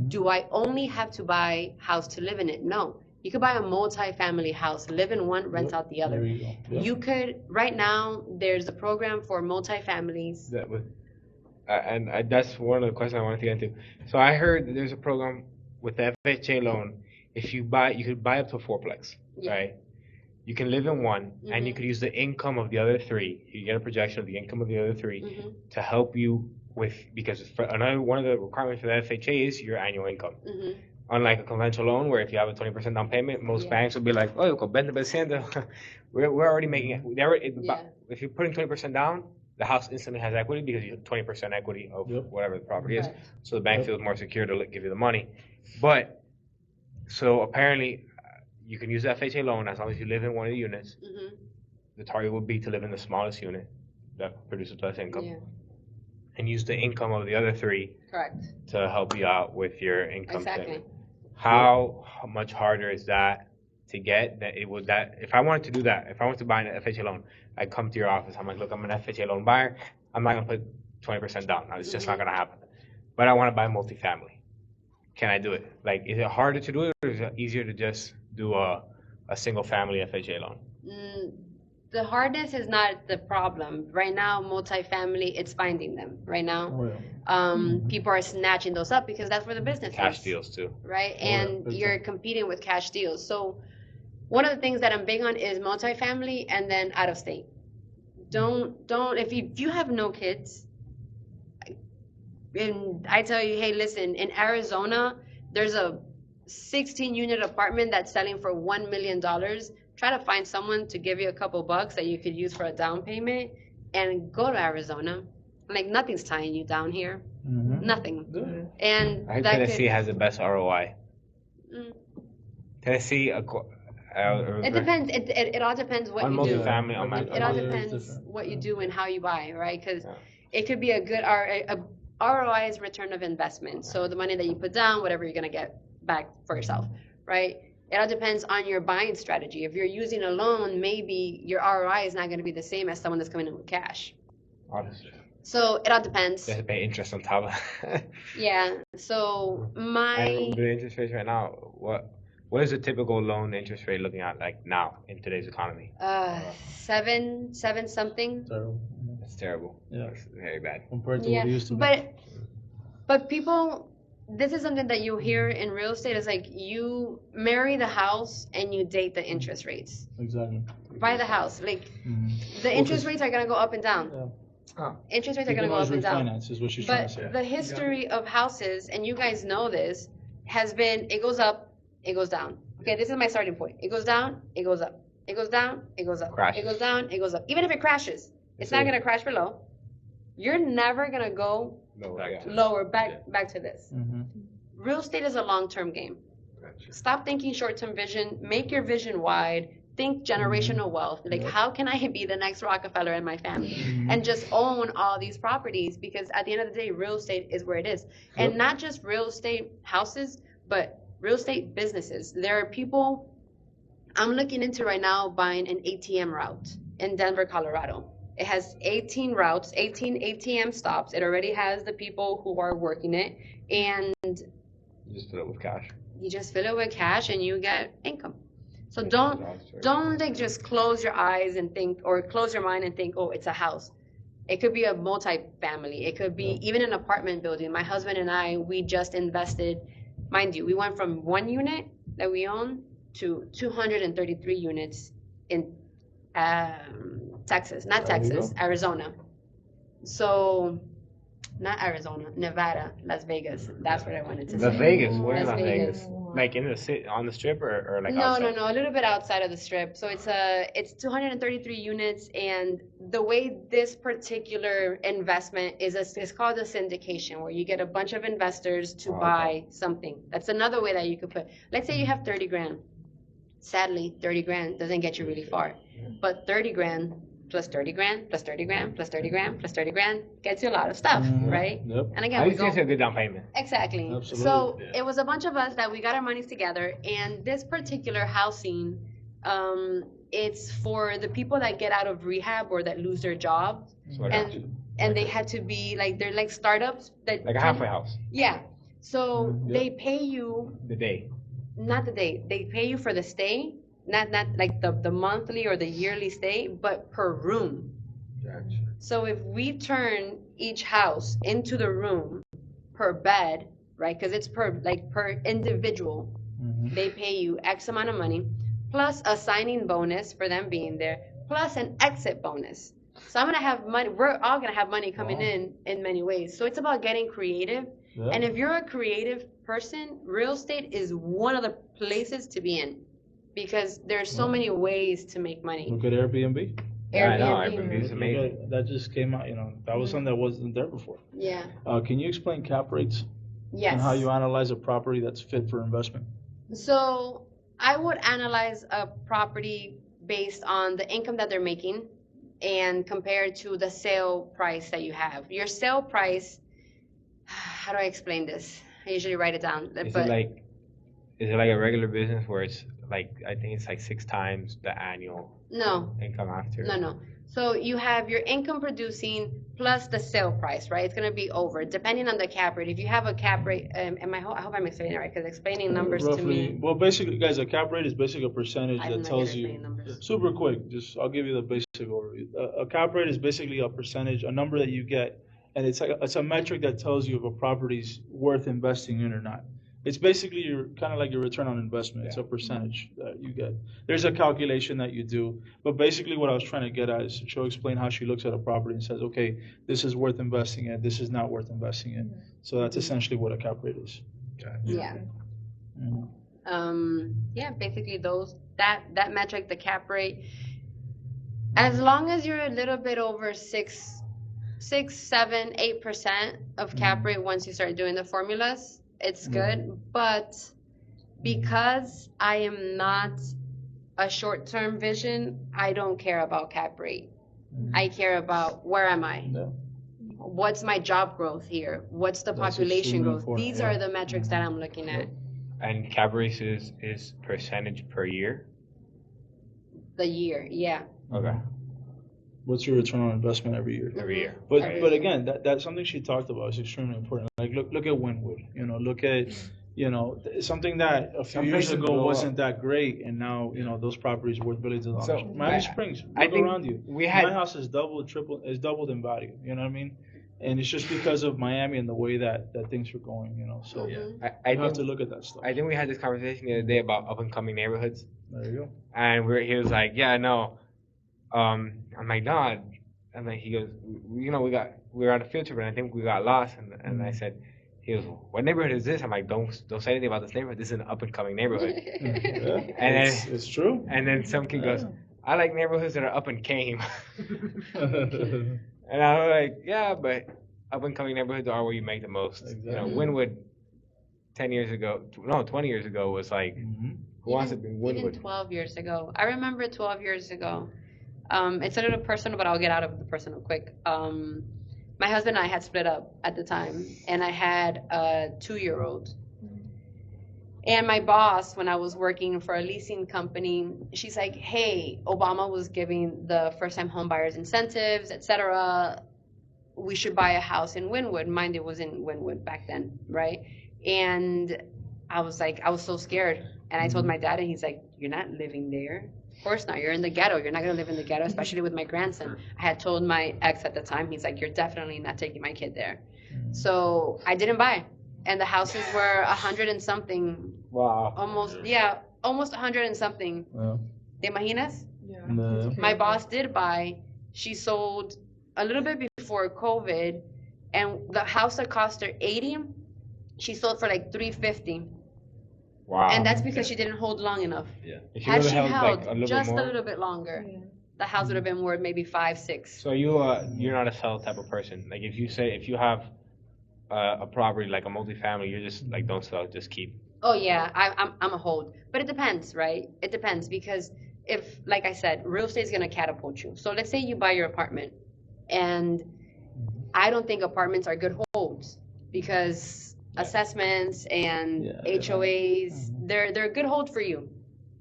Do I only have to buy house to live in it? No. You could buy a multi-family house, live in one, rent out the other. There you go. Yep. You could, right now, there's a program for multi-families. And that's one of the questions I wanted to get into. So I heard that there's a program with the FHA loan. If you could buy up to a fourplex, right? You can live in one, and you could use the income of the other 3. You get a projection of the income of the other 3 to help you because one of the requirements for the FHA is your annual income. Unlike a conventional loan, where if you have a 20% down payment, most banks will be like, oh, 20%. We're already making it. If you're putting 20% down, the house instantly has equity because you have 20% equity of whatever the property is. So the bank feels more secure to give you the money. But so apparently, you can use the FHA loan as long as you live in one of the units. The target would be to live in the smallest unit that produces less income, and use the income of the other 3 to help you out with your income statement. How much harder is that to get? If I wanted to do that, if I wanted to buy an FHA loan, I'd come to your office. I'm like, look, I'm an FHA loan buyer. I'm not gonna put 20% down. It's just not gonna happen. But I want to buy multifamily. Can I do it? Like, is it harder to do it, or is it easier to just do a single family FHA loan? The hardness is not the problem. Right now, multifamily, it's finding them. Right now, people are snatching those up because that's where the business Cash is. deals too. Right? And you're competing with cash deals. So one of the things that I'm big on is multifamily and then out of state. If you have no kids, and I tell you, hey, listen, in Arizona, there's a 16-unit apartment that's selling for $1 million. Try to find someone to give you a couple bucks that you could use for a down payment and go to Arizona. Like, nothing's tying you down here. Nothing. And I think Tennessee has the best ROI. Tennessee, it depends. It all depends what you do. It all depends what you do and how you buy, right? Because it could be a good ROI is return of investment. So the money that you put down, whatever you're gonna get back for yourself, right? It all depends on your buying strategy. If you're using a loan, maybe your ROI is not going to be the same as someone that's coming in with cash. Honestly. So it all depends. You have to pay interest on top of Yeah. So the interest rates right now, what is the typical loan interest rate looking at like now in today's economy? 7 something. Terrible. That's terrible. Yeah. That's very bad. Compared to what it used to be. But people, this is something that you hear in real estate. It's like you marry the house and you date the interest rates. Exactly. Buy the house. Like the interest rates are gonna go up and down. Interest rates are gonna go up and down. Is what she's trying to say. But the history of houses, and you guys know this, has been it goes up, it goes down. Okay, this is my starting point. It goes down, it goes up. It goes down, it goes up. Crashes. It goes down, it goes up. Even if it crashes, it's not gonna crash below. You're never gonna go lower back to this. Real estate is a long-term game. Stop thinking short-term vision. Make your vision wide. Think generational wealth. Like, how can I be the next Rockefeller in my family? And just own all these properties, because at the end of the day, real estate is where it is. And not just real estate houses, but real estate businesses. There are people I'm looking into right now buying an ATM route in Denver, Colorado. It has 18 routes, 18 ATM stops. It already has the people who are working it, and You just fill it with cash. you just fill it with cash and you get income. So don't like just close your eyes and think, or close your mind and think, oh, it's a house. It could be a multi-family. It could be even an apartment building. My husband and I, we just invested, mind you, we went from 1 unit that we own to 233 units in Texas, not Texas, Arizona. So, not Arizona, Nevada, Las Vegas. That's what I wanted to say. Las Vegas. Where in Las Las Vegas? Vegas. Like in the city, on the strip, or like No, outside? a little bit outside of the strip. So it's 233 units, and the way this particular investment is, it's called a syndication, where you get a bunch of investors to buy something. That's another way that you could put. Let's say you have 30 grand. Sadly, 30 grand doesn't get you really far, but 30 grand plus 30 grand plus 30 grand plus 30 grand plus 30 grand gets you a lot of stuff, right? Yep. And again, I we think go. it's a good down payment. Exactly. Absolutely. So it was a bunch of us that we got our monies together, and this particular housing, it's for the people that get out of rehab or that lose their job, So I got you. and they had to be like, they're like startups that Like a halfway house. Yeah. So Yep. they pay you The day. not the day, they pay you for the stay, not like the monthly or the yearly stay, but per room. Gotcha. So if we turn each house into the room per bed, right? Because it's per individual, they pay you X amount of money, plus a signing bonus for them being there, plus an exit bonus. So I'm gonna have money. We're all gonna have money coming in many ways. So it's about getting creative. Yeah. And if you're a creative person, real estate is one of the places to be in, because there's so many ways to make money. Look at Airbnb. Yeah, I know. Airbnb. Airbnb is amazing. Look at- that just came out. That was something that wasn't there before. Yeah. Can you explain cap rates Yes. and how you analyze a property that's fit for investment? So I would analyze a property based on the income that they're making and compare it to the sale price that you have. Your sale price, how do I explain this? I usually write it down. Is it like a regular business where it's like, I think it's like 6 times the annual No. income after? No. So you have your income producing plus the sale price, right? It's going to be over, depending on the cap rate. If you have a cap rate, I hope I'm explaining it right, because explaining numbers to me. Well, basically, guys, a cap rate is basically a percentage I'm that not tells gonna you. explain numbers. Super quick, I'll give you the basic overview. A cap rate is basically a percentage, a number that you get, and it's a metric that tells you if a property's worth investing in or not. It's basically kind of like your return on investment. It's a percentage that you get. There's a calculation that you do, but basically what I was trying to get at is she'll explain how she looks at a property and says, okay, this is worth investing in, this is not worth investing in. So that's essentially what a cap rate is. Yeah. Yeah, basically that metric, the cap rate, as long as you're a little bit over 6, 7, 8% of cap rate once you start doing the formulas, it's good. But because I am not a short-term vision, I don't care about cap rate. I care about where am I? Yeah. What's my job growth here? What's the That's population extremely growth? important, These yeah. are the metrics that I'm looking at. And cap rates is percentage per year? The year, yeah. Okay. What's your return on investment every year? Every year. But again, that's something she talked about is extremely important. Like look at Wynwood, look at something that a few Some years places ago blow wasn't up. that great, and now those properties are worth billions of dollars. So, Miami Springs, I look think around you. we had- My house is doubled in value. You know what I mean? And it's just because of Miami and the way that things are going. So I you have to think look at that stuff. I think we had this conversation the other day about up and coming neighborhoods, There you go. and he was like, yeah, no. I'm like, no. And then he goes, we were on a field trip and I think we got lost, and I said, he goes, what neighborhood is this? I'm like, don't say anything about this neighborhood. This is an up and coming neighborhood. Yeah, And it's true. And then some kid goes, I like neighborhoods that are up and came. And I was like, yeah, but up and coming neighborhoods are where you make the most. Exactly. Wynwood 20 years ago was like, who wants to be in Even Wynwood? 12 years ago. I remember 12 years ago. It's a little personal, but I'll get out of the personal quick. My husband and I had split up at the time, and I had a 2-year-old. And my boss, when I was working for a leasing company, she's like, hey, Obama was giving the first-time home buyers incentives, etc. We should buy a house in Wynwood. Mind it was in Wynwood back then, right? And I was like, I was so scared. And I told my dad, and he's like, you're not living there. Of course not. You're in the ghetto. You're not going to live in the ghetto, especially with my grandson. I had told my ex at the time, he's like, you're definitely not taking my kid there. So I didn't buy. And the houses were 100 and something. Wow. Almost 100 and something. Yeah. ¿Te imaginas? Yeah. No. My boss did buy. She sold a little bit before COVID, and the house that cost her 80, she sold for like 350. Wow. And that's because she didn't hold long enough. If Had would've she held, held like, a little just bit more. a little bit longer, Yeah. the house would have been worth maybe 5, 6. So you're not a sell type of person. Like if you have a property like a multifamily, you're just like don't sell, just keep. Oh yeah, I'm a hold, but it depends, right? It depends because if, like I said, real estate is gonna catapult you. So let's say you buy your apartment, and I don't think apartments are good holds because assessments and HOAs, they're a good hold for you,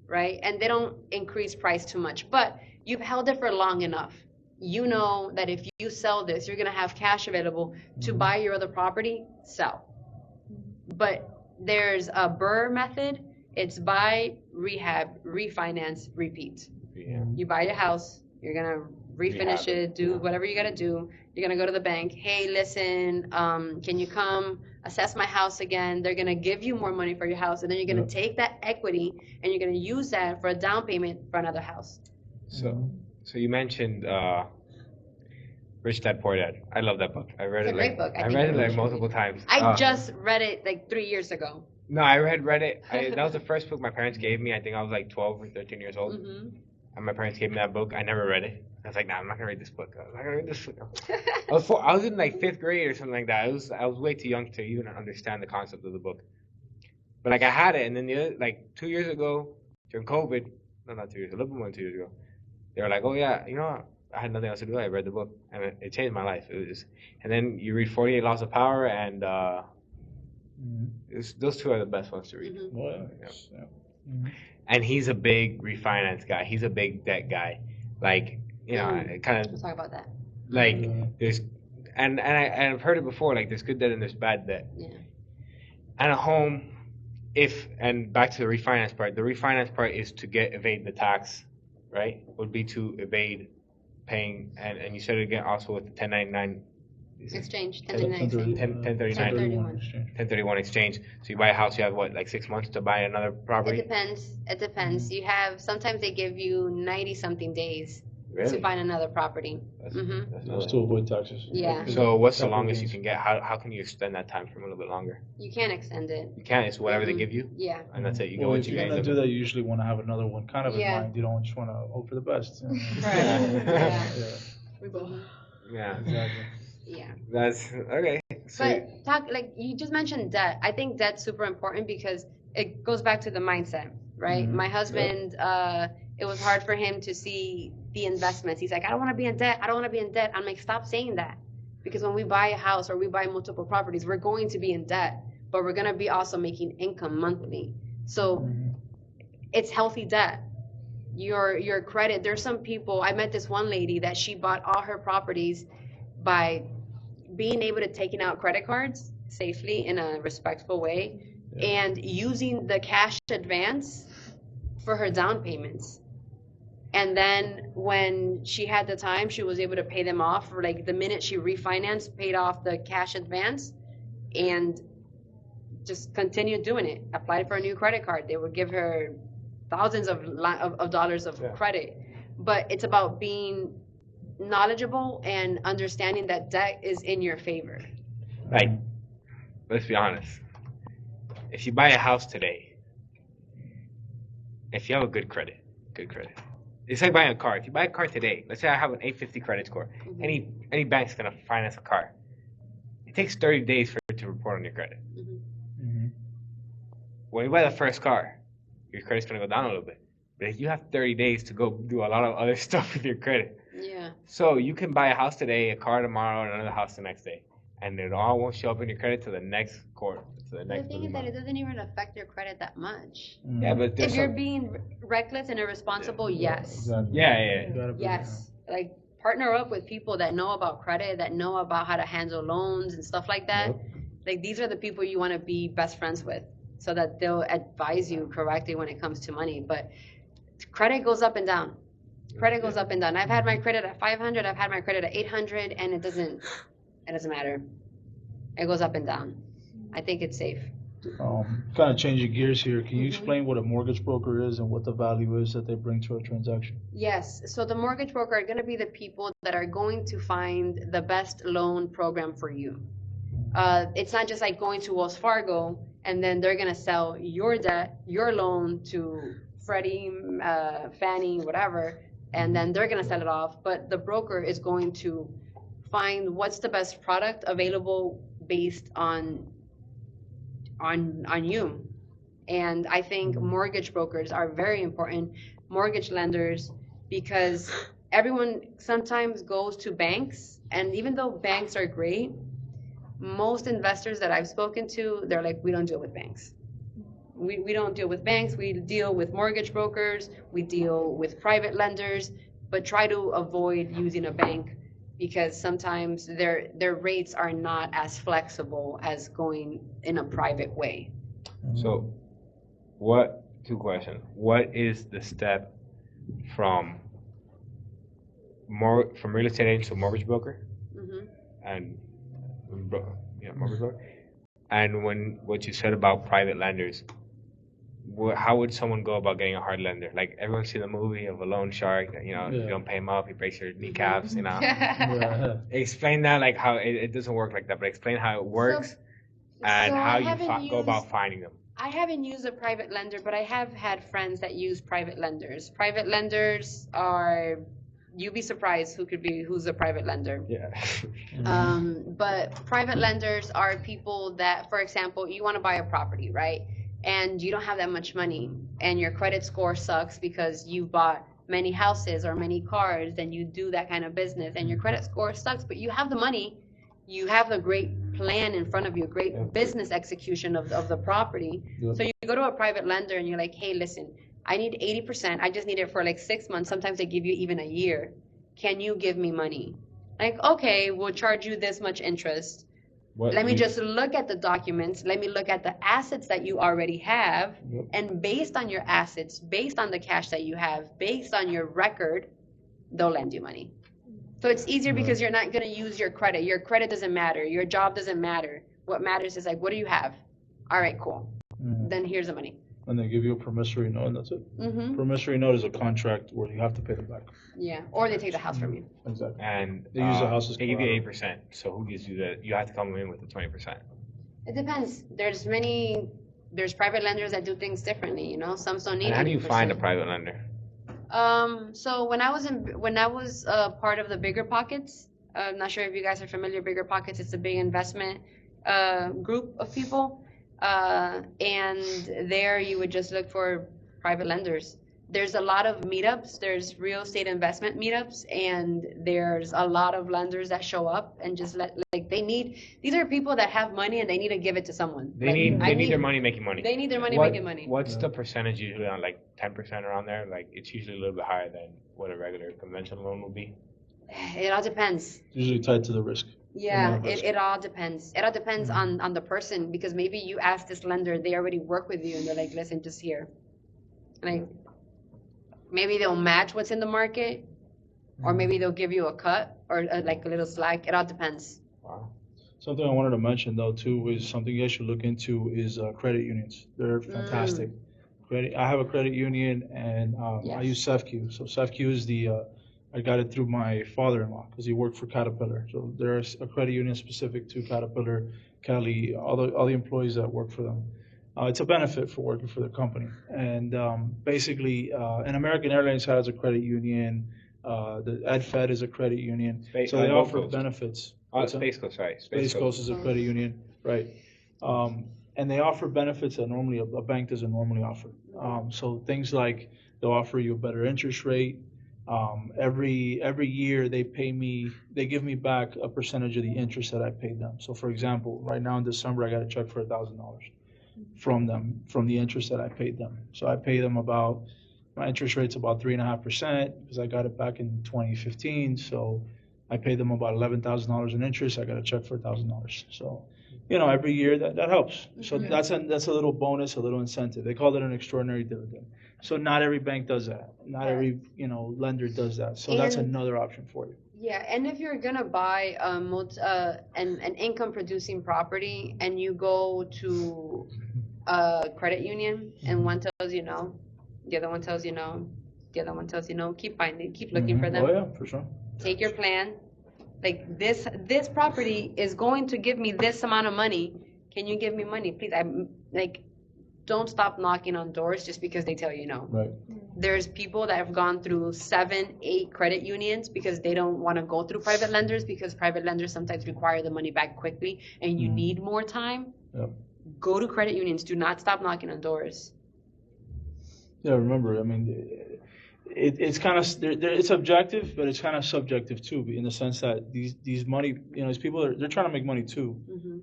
right? And they don't increase price too much, but you've held it for long enough. You know that if you sell this, you're gonna have cash available to buy your other property, sell. But there's a BRRRR method. It's buy, rehab, refinance, repeat. Yeah. You buy your house, you're gonna refinish Rehab it, do whatever you gotta do. You're gonna go to the bank. Hey, listen, can you come assess my house again? They're gonna give you more money for your house, and then you're gonna take that equity and you're gonna use that for a down payment for another house. So you mentioned Rich Dad Poor Dad. I love that book. I read It's it a great like book. I I think read it everyone like should multiple read times. I just read it like 3 years ago. No, I read it. That was the first book my parents gave me. I think I was like 12 or 13 years old, Hmm and my parents gave me that book. I never read it. I was like, nah, I'm not gonna read this book. I'm not gonna read this book. I was in like 5th grade or something like that. I was way too young to even understand the concept of the book. But like I had it, and then like 2 years ago during COVID, no, not 2 years, a little bit more than 2 years ago, they were like, oh yeah, you know what? I had nothing else to do. I read the book, and it changed my life. It was, and then you read 48 Laws of Power, and those two are the best ones to read. hmm Well, Yeah. And he's a big refinance guy. He's a big debt guy. Like, you know, kind Let's of talk about that. like there's, and I've heard it before. Like there's good debt and there's bad debt. Yeah. And a home, and back to the refinance part. The refinance part is to evade the tax, right? Would be to evade paying, and you said it again also with the 1099. Exchange, 1031 1031 exchange. So you buy a house, you have what, like 6 months to buy another property? It depends. You have, sometimes they give you 90 something days to find another property. That's That's to avoid taxes. Yeah. So what's the Capital longest you gains. can get? How can you extend that time frame a little bit longer? You can't extend it. You can't. It's whatever they give you, Yeah. and that's it. You go Well, what if you you're guys gonna live do with. that, you usually want to have another one kind of Yeah. in mind. You don't just want to hope for the best. You know? Yeah. We both. Yeah, Exactly. Yeah. that's okay. So But talk, like you just mentioned debt. I think debt's super important because it goes back to the mindset, right? My husband, it was hard for him to see the investments. He's like, I don't want to be in debt. I don't want to be in debt. I'm like, stop saying that. Because when we buy a house or we buy multiple properties, we're going to be in debt, but we're going to be also making income monthly. So it's healthy debt. Your credit, there's some people, I met this one lady that she bought all her properties by being able to taking out credit cards safely in a respectful way and using the cash advance for her down payments. And then when she had the time, she was able to pay them off. For like the minute she refinanced, paid off the cash advance, and just continued doing it. Applied for a new credit card. They would give her thousands of dollars of credit. But it's about being knowledgeable and understanding that debt is in your favor. like, let's be honest. If you buy a house today, if you have a good credit, it's like buying a car. If you buy a car today, let's say I have an 850 credit score. Any bank's gonna finance a car. It takes 30 days for it to report on your credit. When you buy the first car, your credit's gonna go down a little bit. But if you have 30 days to go do a lot of other stuff with your credit. Yeah. So you can buy a house today, a car tomorrow, and another house the next day. and it all won't show up in your credit to the next quarter, to the But next the thing is that month. it doesn't even affect your credit that much. Yeah, but there's If you're some, being reckless and irresponsible, yes. Exactly. yeah, yeah, You gotta be- Yes. Like partner up with people that know about credit, that know about how to handle loans and stuff like that. Yep. Like these are the people you want to be best friends with so that they'll advise you correctly when it comes to money. But credit goes up and down. Credit goes up and down. I've had my credit at 500, I've had my credit at 800, and it doesn't matter. It goes up and down. I think it's safe. Kind of changing gears here. Can you Mhm. explain what a mortgage broker is and what the value is that they bring to a transaction? Yes, so the mortgage broker are going to be the people that are going to find the best loan program for you. It's not just like going to Wells Fargo and then they're going to sell your debt, your loan to Freddie, Fannie, whatever, and then they're going to sell it off. But the broker is going to find what's the best product available based on you. And I think mortgage brokers are very important, mortgage lenders, because everyone sometimes goes to banks, and even though banks are great, most investors that I've spoken to, they're like, we don't deal with banks. We don't deal with banks, we deal with mortgage brokers, we deal with private lenders, but try to avoid using a bank because sometimes their rates are not as flexible as going in a private way. So, two questions. What is the step from real estate agent to mortgage broker? Hmm. And, mortgage broker? And what you said about private lenders, how would someone go about getting a hard lender? Like everyone's seen the movie of a loan shark. If Yeah. you don't pay him up, he breaks your kneecaps. Yeah. Explain that, like how it doesn't work like that, but explain how it works and So how I you haven't go about used- finding them. I haven't used a private lender, but I have had friends that use private lenders. Private lenders are, you'd be surprised who's a private lender. Yeah. But private lenders are people that, for example, you want to buy a property, right? And you don't have that much money, and your credit score sucks because you bought many houses or many cars, and you do that kind of business, and your credit score sucks, but you have the money, you have a great plan in front of you, great business execution of the property. Yep. So you go to a private lender and you're like, hey, listen, I need 80%. I just need it for like 6 months. Sometimes they give you even a year. Can you give me money? Like, okay, we'll charge you this much interest. Let me just look at the documents. Let me look at the assets that you already have. Yep. And based on your assets, based on the cash that you have, based on your record, they'll lend you money. So it's easier because you're not going to use your credit. Your credit doesn't matter. Your job doesn't matter. What matters is like, what do you have? All right, cool. Mhm. Then here's the money. And they give you a promissory note, and that's it. Mm-hmm. Promissory note is a contract where you have to pay them back. Yeah. Or they take the house from you. Exactly. And They use the house as they give you collateral. 8%. So who gives you the? You have to come in with the 20%. It depends. There's private lenders that do things differently, Some don't need And how do you 80%. find a private lender? So when I was part of the Bigger Pockets, I'm not sure if you guys are familiar. Bigger Pockets, it's a big investment group of people, and there you would just look for private lenders. There's a lot of meetups. There's real estate investment meetups, and there's a lot of lenders that show up and just these are people that have money and they need to give it to someone. They need their money making money. They need their money making money. What's the percentage usually on, like 10% around there? Like it's usually a little bit higher than what a regular conventional loan would be. It all depends. It's usually tied to the risk. Yeah, amount of risk. it all depends. It all depends on the person, because maybe you ask this lender, they already work with you, and they're like, listen, just here. Like, maybe they'll match what's in the market, or maybe they'll give you a cut or like a little slack. It all depends. Wow. Something I wanted to mention though too is something you guys should look into is credit unions. They're fantastic. I have a credit union, and I Yes. use SEFQ. So SEFQ is I got it through my father-in-law because he worked for Caterpillar. So there's a credit union specific to Caterpillar, Cali, all the employees that work for them. It's a benefit for working for the company. And basically, and American Airlines has a credit union. The EdFed is a credit union. So they Gold offer Coast. benefits. Space Coast, sorry. Space Coast is a credit union, right? And they offer benefits that normally a bank doesn't normally offer. So things like they'll offer you a better interest rate. Every year they give me back a percentage of the interest that I paid them. So for example, right now in December I got a check for $1,000 from them, from the interest that I paid them. So I pay them about, my interest rate's about 3.5% because I got it back in 2015. So I paid them about $11,000 in interest. I got a check for $1,000. So, every year that helps. So that's a little bonus, a little incentive. They call it an extraordinary dividend. So not every bank does that. Not every lender does that. So that's And- another option for you. Yeah, and if you're gonna buy an income producing property and you go to a credit union and one tells you no, the other one tells you no, the other one tells you no, keep finding, keep looking for them. Oh yeah, for sure. Take your plan. Like this property is going to give me this amount of money. Can you give me money, please? I'm like, don't stop knocking on doors just because they tell you no. Right. There's people that have gone through 7, 8 credit unions because they don't want to go through private lenders because private lenders sometimes require the money back quickly and you need more time. Yep. Go to credit unions. Do not stop knocking on doors. Yeah, remember, I mean, it's kind of it's objective, but it's kind of subjective too, in the sense that these money, these people they're trying to make money too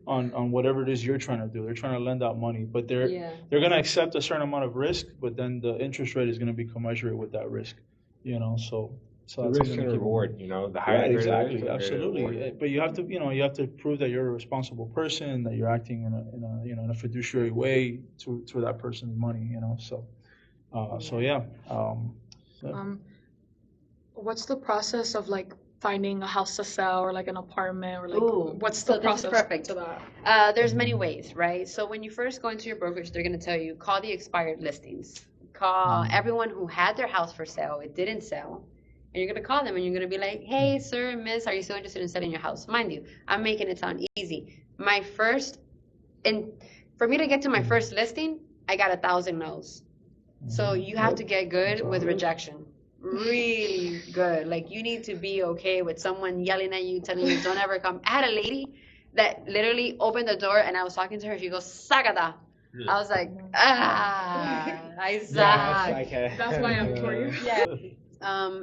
on whatever it is you're trying to do. They're trying to lend out money, but they're going to accept a certain amount of risk, but then the interest rate is going to be commensurate with that risk. So The that's risk gonna and keep- reward, the higher Right, the exactly, risk, the greater the absolutely. reward. But you have to prove that you're a responsible person, that you're acting in a fiduciary way to that person's money. So yeah. What's the process of like finding a house to sell or like an apartment or like Ooh, what's so the this is process perfect. to that? There's many ways, right? So when you first go into your brokerage, they're going to tell you, call the expired listings. Call everyone who had their house for sale, it didn't sell. And you're going to call them and you're going to be like, hey, sir, miss, are you still interested in selling your house? Mind you, I'm making it sound easy. For me to get to my first listing, I got 1,000 no's. So you have to get good with rejection. Really good. Like you need to be okay with someone yelling at you, telling you don't ever come. I had a lady that literally opened the door and I was talking to her. She goes, Sagada. I was like, I suck. That's why I'm for you. Yeah.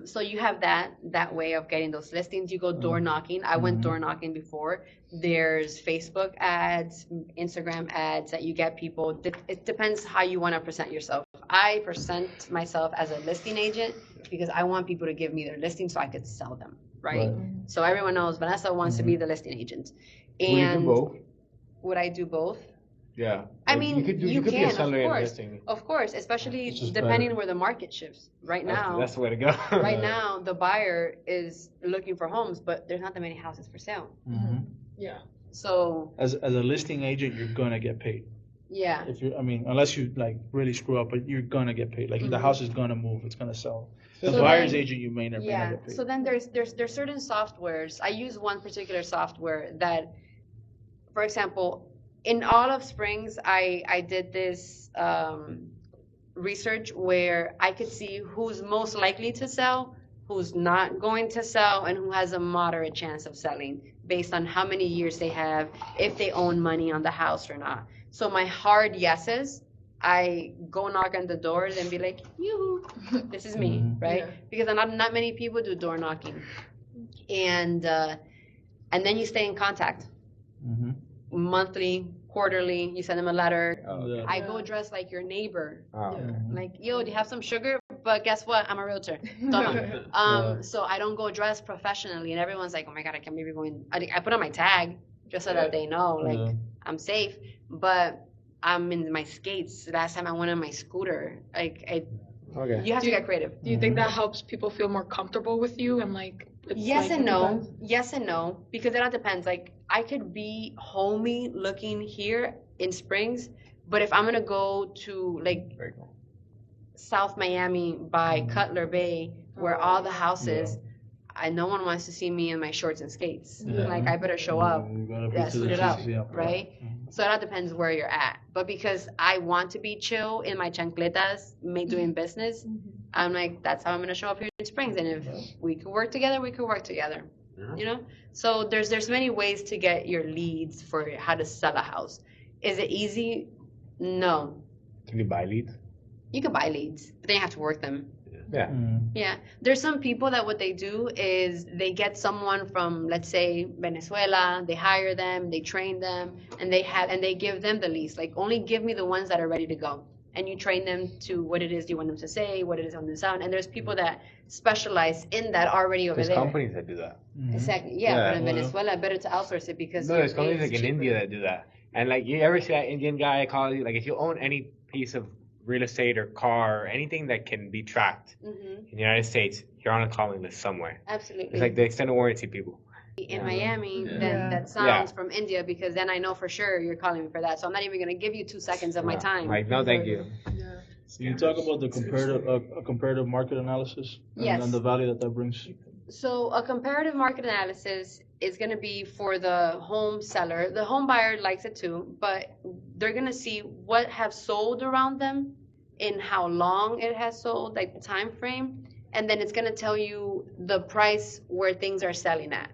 So you have that way of getting those listings. You go door knocking. I went door knocking before. There's Facebook ads, Instagram ads that you get people. It depends how you want to present yourself. I present myself as a listing agent because I want people to give me their listings so I could sell them, right? So everyone knows Vanessa wants to be the listing agent. And would I do both? Yeah. I mean, you could be a can, seller of and course, listing. of course, especially It's just depending better. where the market shifts. Right now, That's the way to go. right now, the buyer is looking for homes, but there's not that many houses for sale. Yeah. So As a listing agent, you're gonna get paid. yeah, Unless you like really screw up, but you're gonna get paid. Like the house is gonna move, it's gonna sell. The So buyer's then- agent, you may not yeah. get paid. So then there's certain softwares. I use one particular software that, for example, in Olive Springs, I did this research where I could see who's most likely to sell, who's not going to sell, and who has a moderate chance of selling based on how many years they have, if they own money on the house or not. So my hard yeses, I go knock on the doors and be like, yoo this is me, right? Yeah. Because not many people do door knocking. And then you stay in contact. Monthly, quarterly, you send them a letter. Yeah. I go dressed like your neighbor. Oh, Like, yo, do you have some sugar? But guess what? I'm a realtor. Toma. So I don't go dressed professionally. And everyone's like, oh my God, I can't believe you're going. I put on my tag just so that they know, like, Yeah. I'm safe. But I'm in my skates. Last time I went on my scooter. okay. You have to get creative. Do you think that helps people feel more comfortable with you and like? It's Yes like, and no. depends? Yes and no. Because it all depends. Like, I could be homey looking here in Springs, but if I'm going to go to, like, Very cool. South Miami by Cutler Bay, where all the houses, no one wants to see me in my shorts and skates. Yeah. Like, I better show up. You gotta be Yeah, to suit the it up, cheese, yeah. right? So it all depends where you're at. But because I want to be chill in my chancletas, doing business, I'm like, that's how I'm gonna show up here in Springs. And if we could work together, we could work together. Yeah. You know? So there's many ways to get your leads for how to sell a house. Is it easy? No. Can you buy leads? You can buy leads, but then you have to work them. Yeah. Yeah, there's some people that what they do is they get someone from, let's say, Venezuela, they hire them, they train them, and they give them the lease. Like, only give me the ones that are ready to go. And you train them to what it is you want them to say, what it is on the sound. And there's people that specialize in that already over There's there. companies that do that. Exactly. Yeah, Yeah. but in Venezuela, better to outsource it because No, your there's companies pay is like in cheaper. India that do that. And like, you ever see that Indian guy call you? Like, if you own any piece of real estate or car or anything that can be tracked Mhm. in the United States, you're on a calling list somewhere. Absolutely. It's like the extended warranty people. In Miami, Yeah. then Yeah. that sounds from India because then I know for sure you're calling me for that. So I'm not even gonna give you 2 seconds of my Yeah. time. Like, no, thank you. Yeah. Can you talk about the comparative market analysis Yes. and the value that brings? So a comparative market analysis is going to be for the home seller. The home buyer likes it too, but they're going to see what have sold around them and how long it has sold, like the time frame, and then it's going to tell you the price where things are selling at,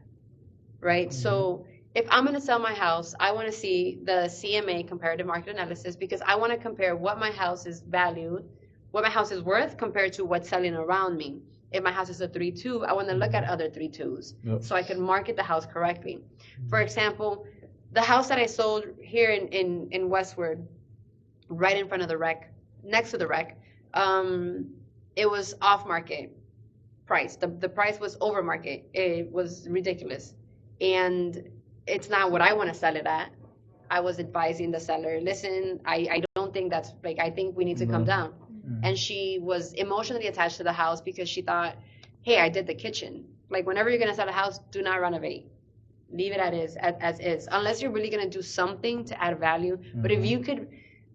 right? So if I'm going to sell my house, I want to see the CMA, comparative market analysis, because I want to compare what my house is valued, what my house is worth compared to what's selling around me. If my house is a 3-2, I want to look at other 3-2s so I can market the house correctly. For example, the house that I sold here in Westward, right in front of the rec, next to the rec, it was off market price. The price was over market. It was ridiculous. And it's not what I want to sell it at. I was advising the seller, listen, I don't think that's, like, I think we need to come down. And she was emotionally attached to the house because she thought, hey, I did the kitchen. Like, whenever you're going to sell a house, do not renovate. Leave it as is, unless you're really going to do something to add value. But if you could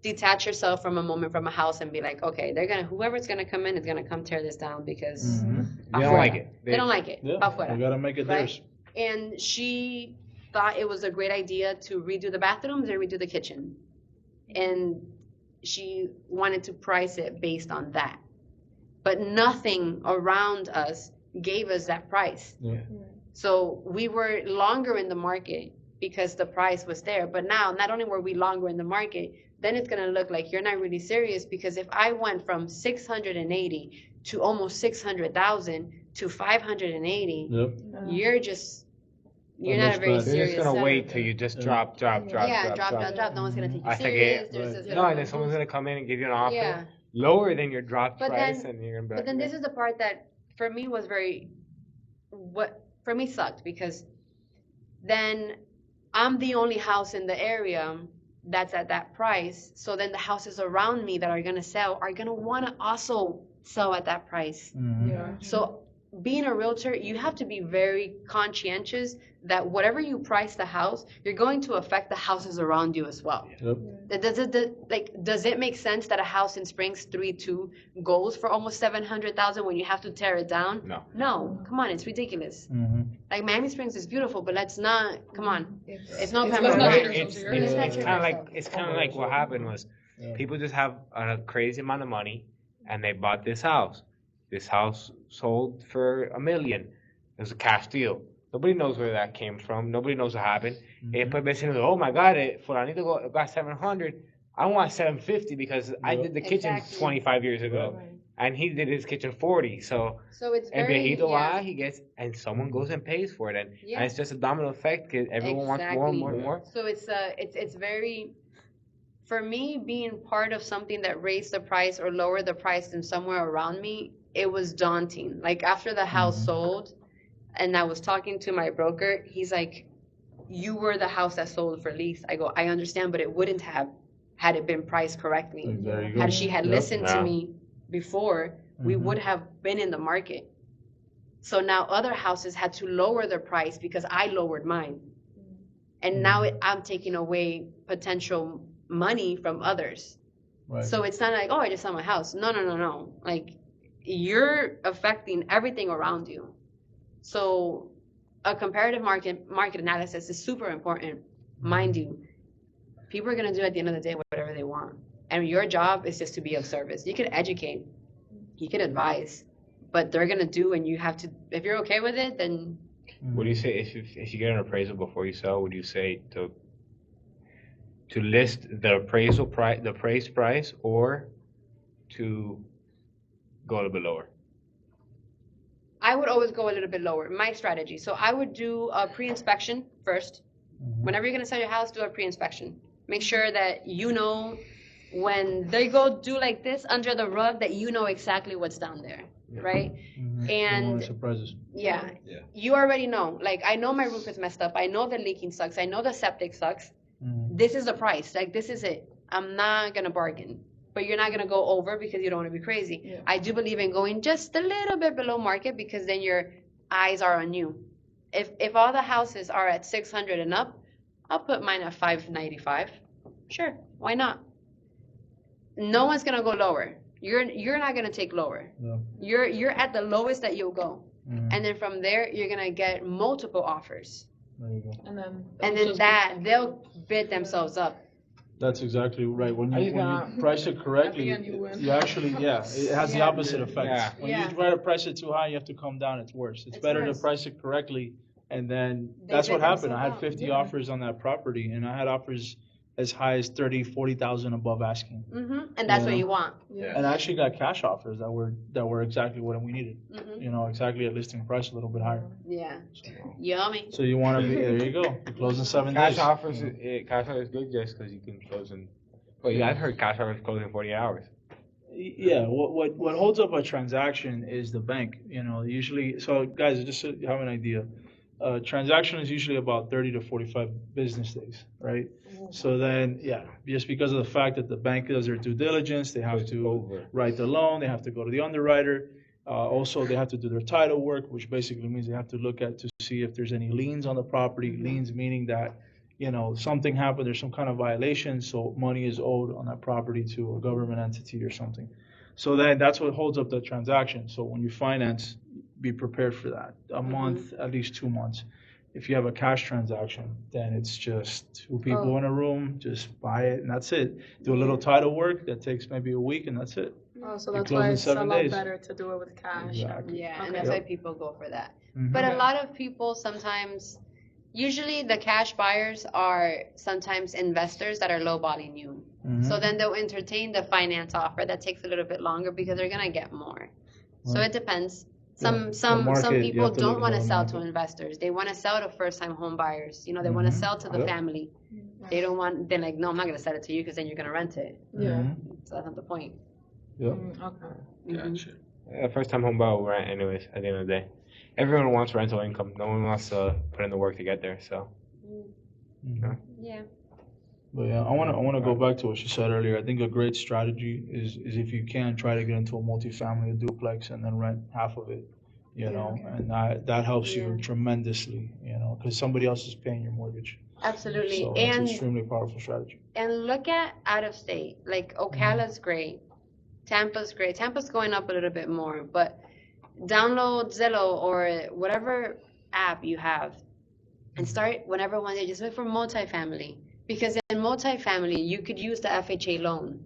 detach yourself from a moment from a house and be like, okay, whoever's going to come in is going to come tear this down because They don't like it. they don't like it. Yeah, Afuera. you gotta make it Right? theirs. And she thought it was a great idea to redo the bathrooms and redo the kitchen. And she wanted to price it based on that. But nothing around us gave us that price. Yeah. So we were longer in the market because the price was there. But now, not only were we longer in the market, then it's going to look like you're not really serious, because if I went from 680 to almost 600,000 to 580, Yep. you're not a very They're serious They're just gonna seller. wait till you just drop. Yeah, drop. No one's gonna take you Hasta serious. que, There's this no, little and then someone's gonna come in and give you an offer Yeah. lower than your drop But price, then- and you're gonna be But like, then this is the part that for me was for me sucked, because then I'm the only house in the area that's at that price. So then the houses around me that are gonna sell are gonna wanna also sell at that price. Yeah. So being a realtor, you have to be very conscientious that whatever you price the house, you're going to affect the houses around you as well. Yep. Does it make sense that a house in Springs 3-2 goes for almost 700,000 when you have to tear it down? No. No, come on, it's ridiculous. Like, Miami Springs is beautiful, but let's not, come on. It's no It's Pamela not Reif. like it's Yeah. kind of like what happened was Yeah. people just have a crazy amount of money, and they bought this house. This house sold for $1 million. It was a cash deal. Nobody knows where that came from. Nobody knows what happened. And pues diciendo, oh my God, fulanito got 700. I want 750 because I did the kitchen Exactly. 25 years ago, and he did his kitchen 40. So So it's and very, viejito yeah. va, he gets, and someone goes and pays for it, and Yeah. it's just a domino effect because everyone wants more and more and more. So it's very, for me, being part of something that raised the price or lowered the price in somewhere around me, it was daunting. Like, after the house sold, and I was talking to my broker, he's like, you were the house that sold for lease. I go, I understand, but it wouldn't have had it been priced correctly. There you go. Had she had Yep. listened to Yeah. me before, we would have been in the market. So now other houses had to lower their price because I lowered mine. And now I'm taking away potential money from others. Right. So it's not like, oh, I just saw my house. No. Like, you're affecting everything around you. So a comparative market analysis is super important. Mind you, people are going to do at the end of the day whatever they want. And your job is just to be of service. You can educate, you can advise, but they're going to do, and you have to, if you're okay with it, then What do you say if you get an appraisal before you sell? Would you say to list the appraised price, or to go a little bit lower? I would always go a little bit lower. My strategy. So I would do a pre-inspection first. Whenever you're gonna sell your house, do a pre-inspection. Make sure that you know when they go do like this under the rug that you know exactly what's down there, right? And surprises. yeah, Yeah. you already know. Like I know my roof is messed up. I know the leaking sucks. I know the septic sucks. This is the price. Like this is it. I'm not gonna bargain. But you're not gonna go over because you don't want to be crazy. Yeah. I do believe in going just a little bit below market because then your eyes are on you. If all the houses are at 600 and up, I'll put mine at 595. Sure, why not? No one's gonna go lower. You're not gonna take lower. No. You're at the lowest that you'll go, and then from there you're gonna get multiple offers, There you go. And then they'll bid themselves up. That's exactly right. When Are you you when gonna- you price it correctly, At the end you win. you actually it has the Yeah. opposite effect. Yeah. When Yeah. you try to price it too high, you have to come down. It's worse. It's It's better worse. to price it correctly, and then They that's bid what happened. I themselves had out. 50 Yeah. offers on that property, and I had offers as high as 30, 40,000 above asking. And that's what Yeah. you want. And I actually got cash offers that were exactly what we needed. Mhm. You know, exactly at listing price, a little bit higher. Yeah, So, yummy. so you want to be there? You go. You close in 7 Cash days. offers, cash offers is good just because you can close in. Well, yeah, I've heard cash offers close in 48 hours. Yeah, what holds up a transaction is the bank. You know, usually. So guys, just so you have an idea, transaction is usually about 30 to 45 business days, right? So then, yeah, just because of the fact that the bank does their due diligence, they have It's to over. write the loan, they have to go to the underwriter. Also, they have to do their title work, which basically means they have to look at to see if there's any liens on the property. Liens meaning that, you know, something happened, there's some kind of violation, so money is owed on that property to a government entity or something. So then that's what holds up the transaction. So when you finance, be prepared for that. A month, at least 2 months. If you have a cash transaction, then it's just two people in a room, just buy it and that's it. Do a little title work that takes maybe a week and that's it. Oh, so You that's close why in it's a 7 lot days. better to do it with cash. Exactly. Yeah, and Okay. that's why people go for that. But a lot of people sometimes, usually the cash buyers are sometimes investors that are lowballing you. So then they'll entertain the finance offer that takes a little bit longer because they're gonna get more. So Right. it depends. Yeah, Some the market, you people have to don't look want at to the sell to market. investors. They want to sell to first-time home buyers. You know, they want to sell to the Yep. family. They don't want. They're like, no, I'm not gonna sell it to you because then you're gonna rent it. Yeah. So that's not the point. Yep. Okay. Gotcha. First time home buyer will rent anyways at the end of the day. Everyone wants rental income. No one wants to put in the work to get there. So Yeah. But yeah, I wanna go back to what she said earlier. I think a great strategy is if you can try to get into a multifamily, a duplex, and then rent half of it. You know, and that helps you tremendously. You know, because somebody else is paying your mortgage. Absolutely. So that's an And extremely powerful strategy. and look at out of state. Like Ocala's great. Tampa's great. Tampa's going up a little bit more, but download Zillow or whatever app you have and start whenever one day just look for multifamily. Because in multifamily you could use the FHA loan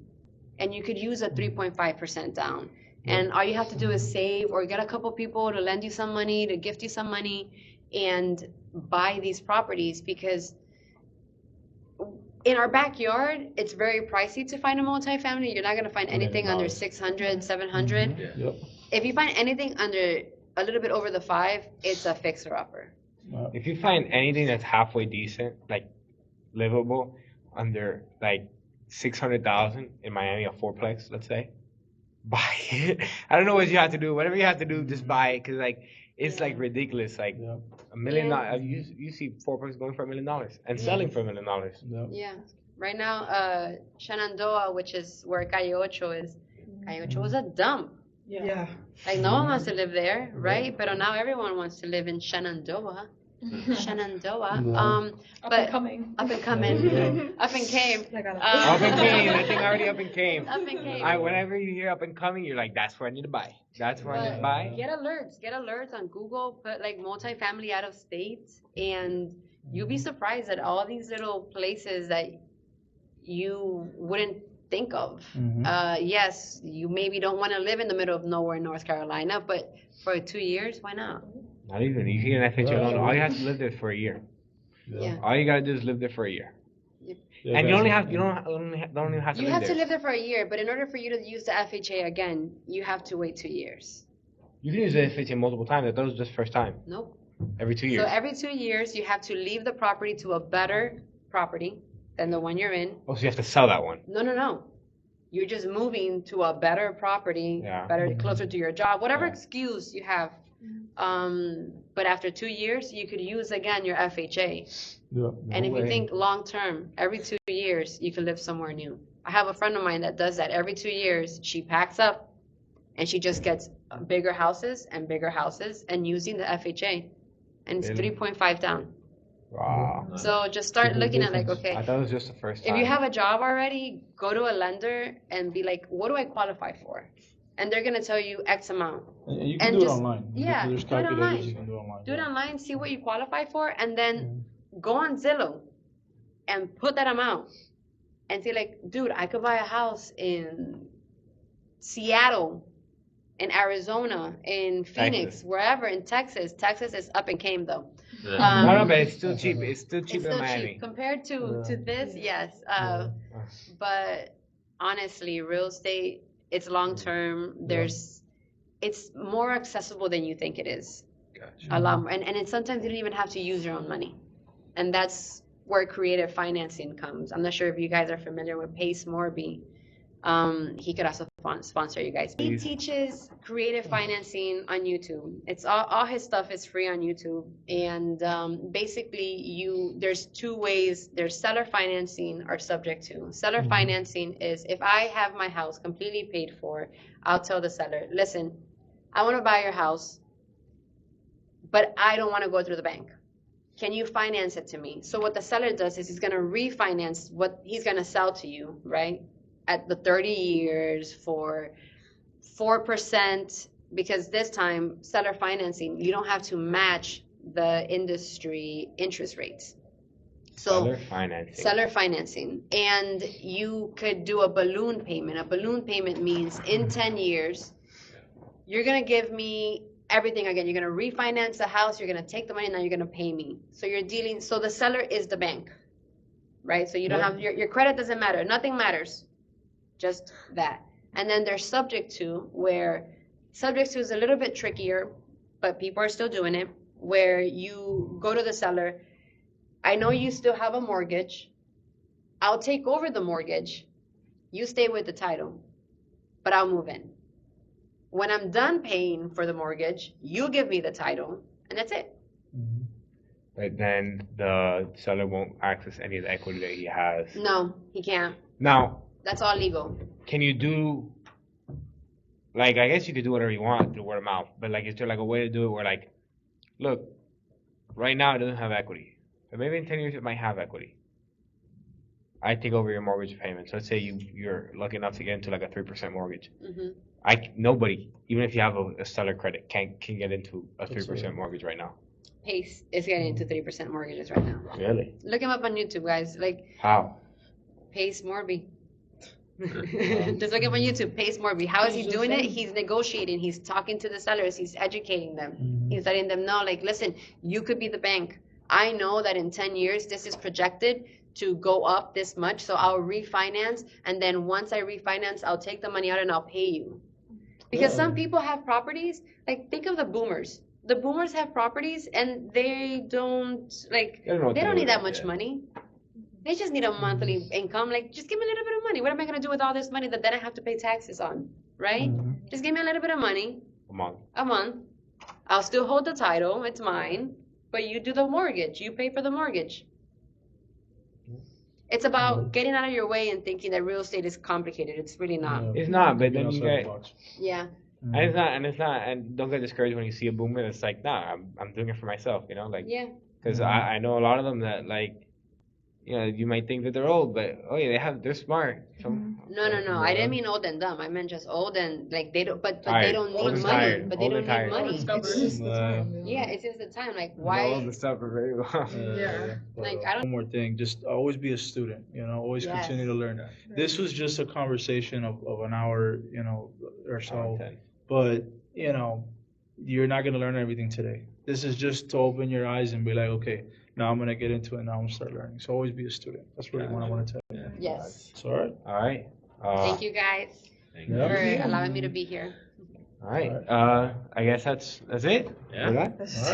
and you could use a 3.5% down. And all you have to do is save or get a couple people to lend you some money, to gift you some money, and buy these properties because in our backyard, it's very pricey to find a multifamily. You're not going to find anything under 600, 700. Yep. If you find anything under a little bit over the 5, it's a fixer-upper. if you find anything that's halfway decent, like livable, under like 600,000 in Miami, a fourplex, let's say, buy it. I don't know what you have to do. Whatever you have to do, just buy it because like it's like ridiculous. Like Yep. $1 million. Yeah. You see fourplex going for $1 million and selling for $1 million. Yep. Yeah. Right now, Shenandoah, which is where Calle Ocho is, Calle Ocho was a dump. Yeah. Like no one wants to live there, right? But now everyone wants to live in Shenandoah. Shenandoah. Yeah. Up But and coming. up and coming, Yeah. up and came. Like, Up and came. That thing already up and came. Up and came. Whenever you hear up and coming, you're like, that's where I need to buy. That's where I need to buy. Get alerts on Google, put like multifamily out of state, and you'll be surprised at all these little places that you wouldn't think of. Yes, you maybe don't want to live in the middle of nowhere in North Carolina, but for 2 years, why not? Not even. You get an FHA loan. All you have to live there for a year. Yeah. All you gotta do is live there for a year. Yeah, And guys, you only have. You don't even have to You live have there. to live there for a year, but in order for you to use the FHA again, you have to wait 2 years. You can use the FHA multiple times. I thought it was just first time. Nope. Every 2 years. So every 2 years, you have to leave the property to a better property than the one you're in. Oh, so you have to sell that one. No. You're just moving to a better property, Yeah. better, closer to your job, whatever Yeah. excuse you have. But after 2 years, you could use again your FHA. And if you think long term, every 2 years, you could live somewhere new. I have a friend of mine that does that every 2 years. She packs up and she just gets bigger houses and using the FHA. And it's Really? 3.5 down. Wow. So just start looking at like, okay, I thought it was just the first time. if you have a job already, go to a lender and be like, what do I qualify for? And they're going to tell you X amount. And you can And do it just- online. yeah, There's do it calculators online. you can do online. Do it online, see what you qualify for, and then go on Zillow and put that amount and say like, dude, I could buy a house in Seattle, in Arizona, in Phoenix, Texas. wherever, in Texas. Texas is up and came though. Yeah. No, but it's still cheap. It's still It's cheaper still than Miami. cheap compared to this, yes. But honestly, real estate, it's long term. It's more accessible than you think it is. Gotcha. A lot more, and it's sometimes you don't even have to use your own money, and that's where creative financing comes. I'm not sure if you guys are familiar with Pace Morby. He could also sponsor you guys. He teaches creative financing on YouTube. It's all his stuff is free on YouTube, and basically there's two ways. There's seller financing or subject to. Seller financing is if I have my house completely paid for, I'll tell the seller, listen, I want to buy your house, but I don't want to go through the bank. Can you finance it to me? So what the seller does is he's going to refinance what he's going to sell to you, right? At the 30 years for 4%, because this time seller financing, you don't have to match the industry interest rates. So seller financing, and you could do a balloon payment. A balloon payment means in 10 years, you're going to give me everything again. You're going to refinance the house. You're going to take the money. Now you're going to pay me. So you're dealing. So the seller is the bank, right? So you don't have your credit doesn't matter. Nothing matters. Just that. And then there's subject to, where subject to is a little bit trickier, but people are still doing it, where you go to the seller. I know you still have a mortgage. I'll take over the mortgage. You stay with the title, but I'll move in. When I'm done paying for the mortgage, you give me the title, and that's it. But then the seller won't access any of the equity that he has. No, he can't. Now, That's all legal. can you do, like, I guess you could do whatever you want through word of mouth, but like, is there like a way to do it where like, look, right now it doesn't have equity, but maybe in 10 years it might have equity. I take over your mortgage payments. Let's say you're lucky enough to get into like a 3% mortgage. Nobody, even if you have a seller credit, can get into a 3% mortgage right now. Pace is getting into 3% mortgages right now. Really? Look him up on YouTube, guys. Like How? Pace Morby. Just look him on YouTube. Pace Morby. How is he doing it? He's negotiating. He's talking to the sellers. He's educating them. He's letting them know, like, listen, you could be the bank. I know that in 10 years this is projected to go up this much, so I'll refinance, and then once I refinance, I'll take the money out and I'll pay you. Because some people have properties, like think of the boomers. The boomers have properties and they don't need that much money. They just need a monthly income. Like, just give me a little bit of money. What am I going to do with all this money that then I have to pay taxes on, right? Just give me a little bit of money. A month. I'll still hold the title. It's mine. But you do the mortgage. You pay for the mortgage. It's about getting out of your way and thinking that real estate is complicated. It's really not. It's not, but then you get, Yeah. and it's not, and don't get discouraged when you see a boomer that's like, nah, I'm doing it for myself, you know, like, Yeah. because I know a lot of them that like, you know, you might think that they're old, but oh yeah, they're smart. So, No. I didn't mean old and dumb. I meant just old and like they don't, but they Tired. don't Old need and money. tired. But they Old don't and need tired. money. It's just the time. Yeah, it's just the time. Like all why? the stuff are very well. Yeah. Like I don't. One more thing, just always be a student, always Yes. continue to learn. This was just a conversation of an hour, or so, but, you're not going to learn everything today. This is just to open your eyes and be like, okay, now I'm going to get into it, now I'm going to start learning. So always be a student. That's really what I want to tell you. Yes. So, all right. All right. Thank you guys Thank for allowing me to be here. All right. I guess that's it. Yeah. We're done?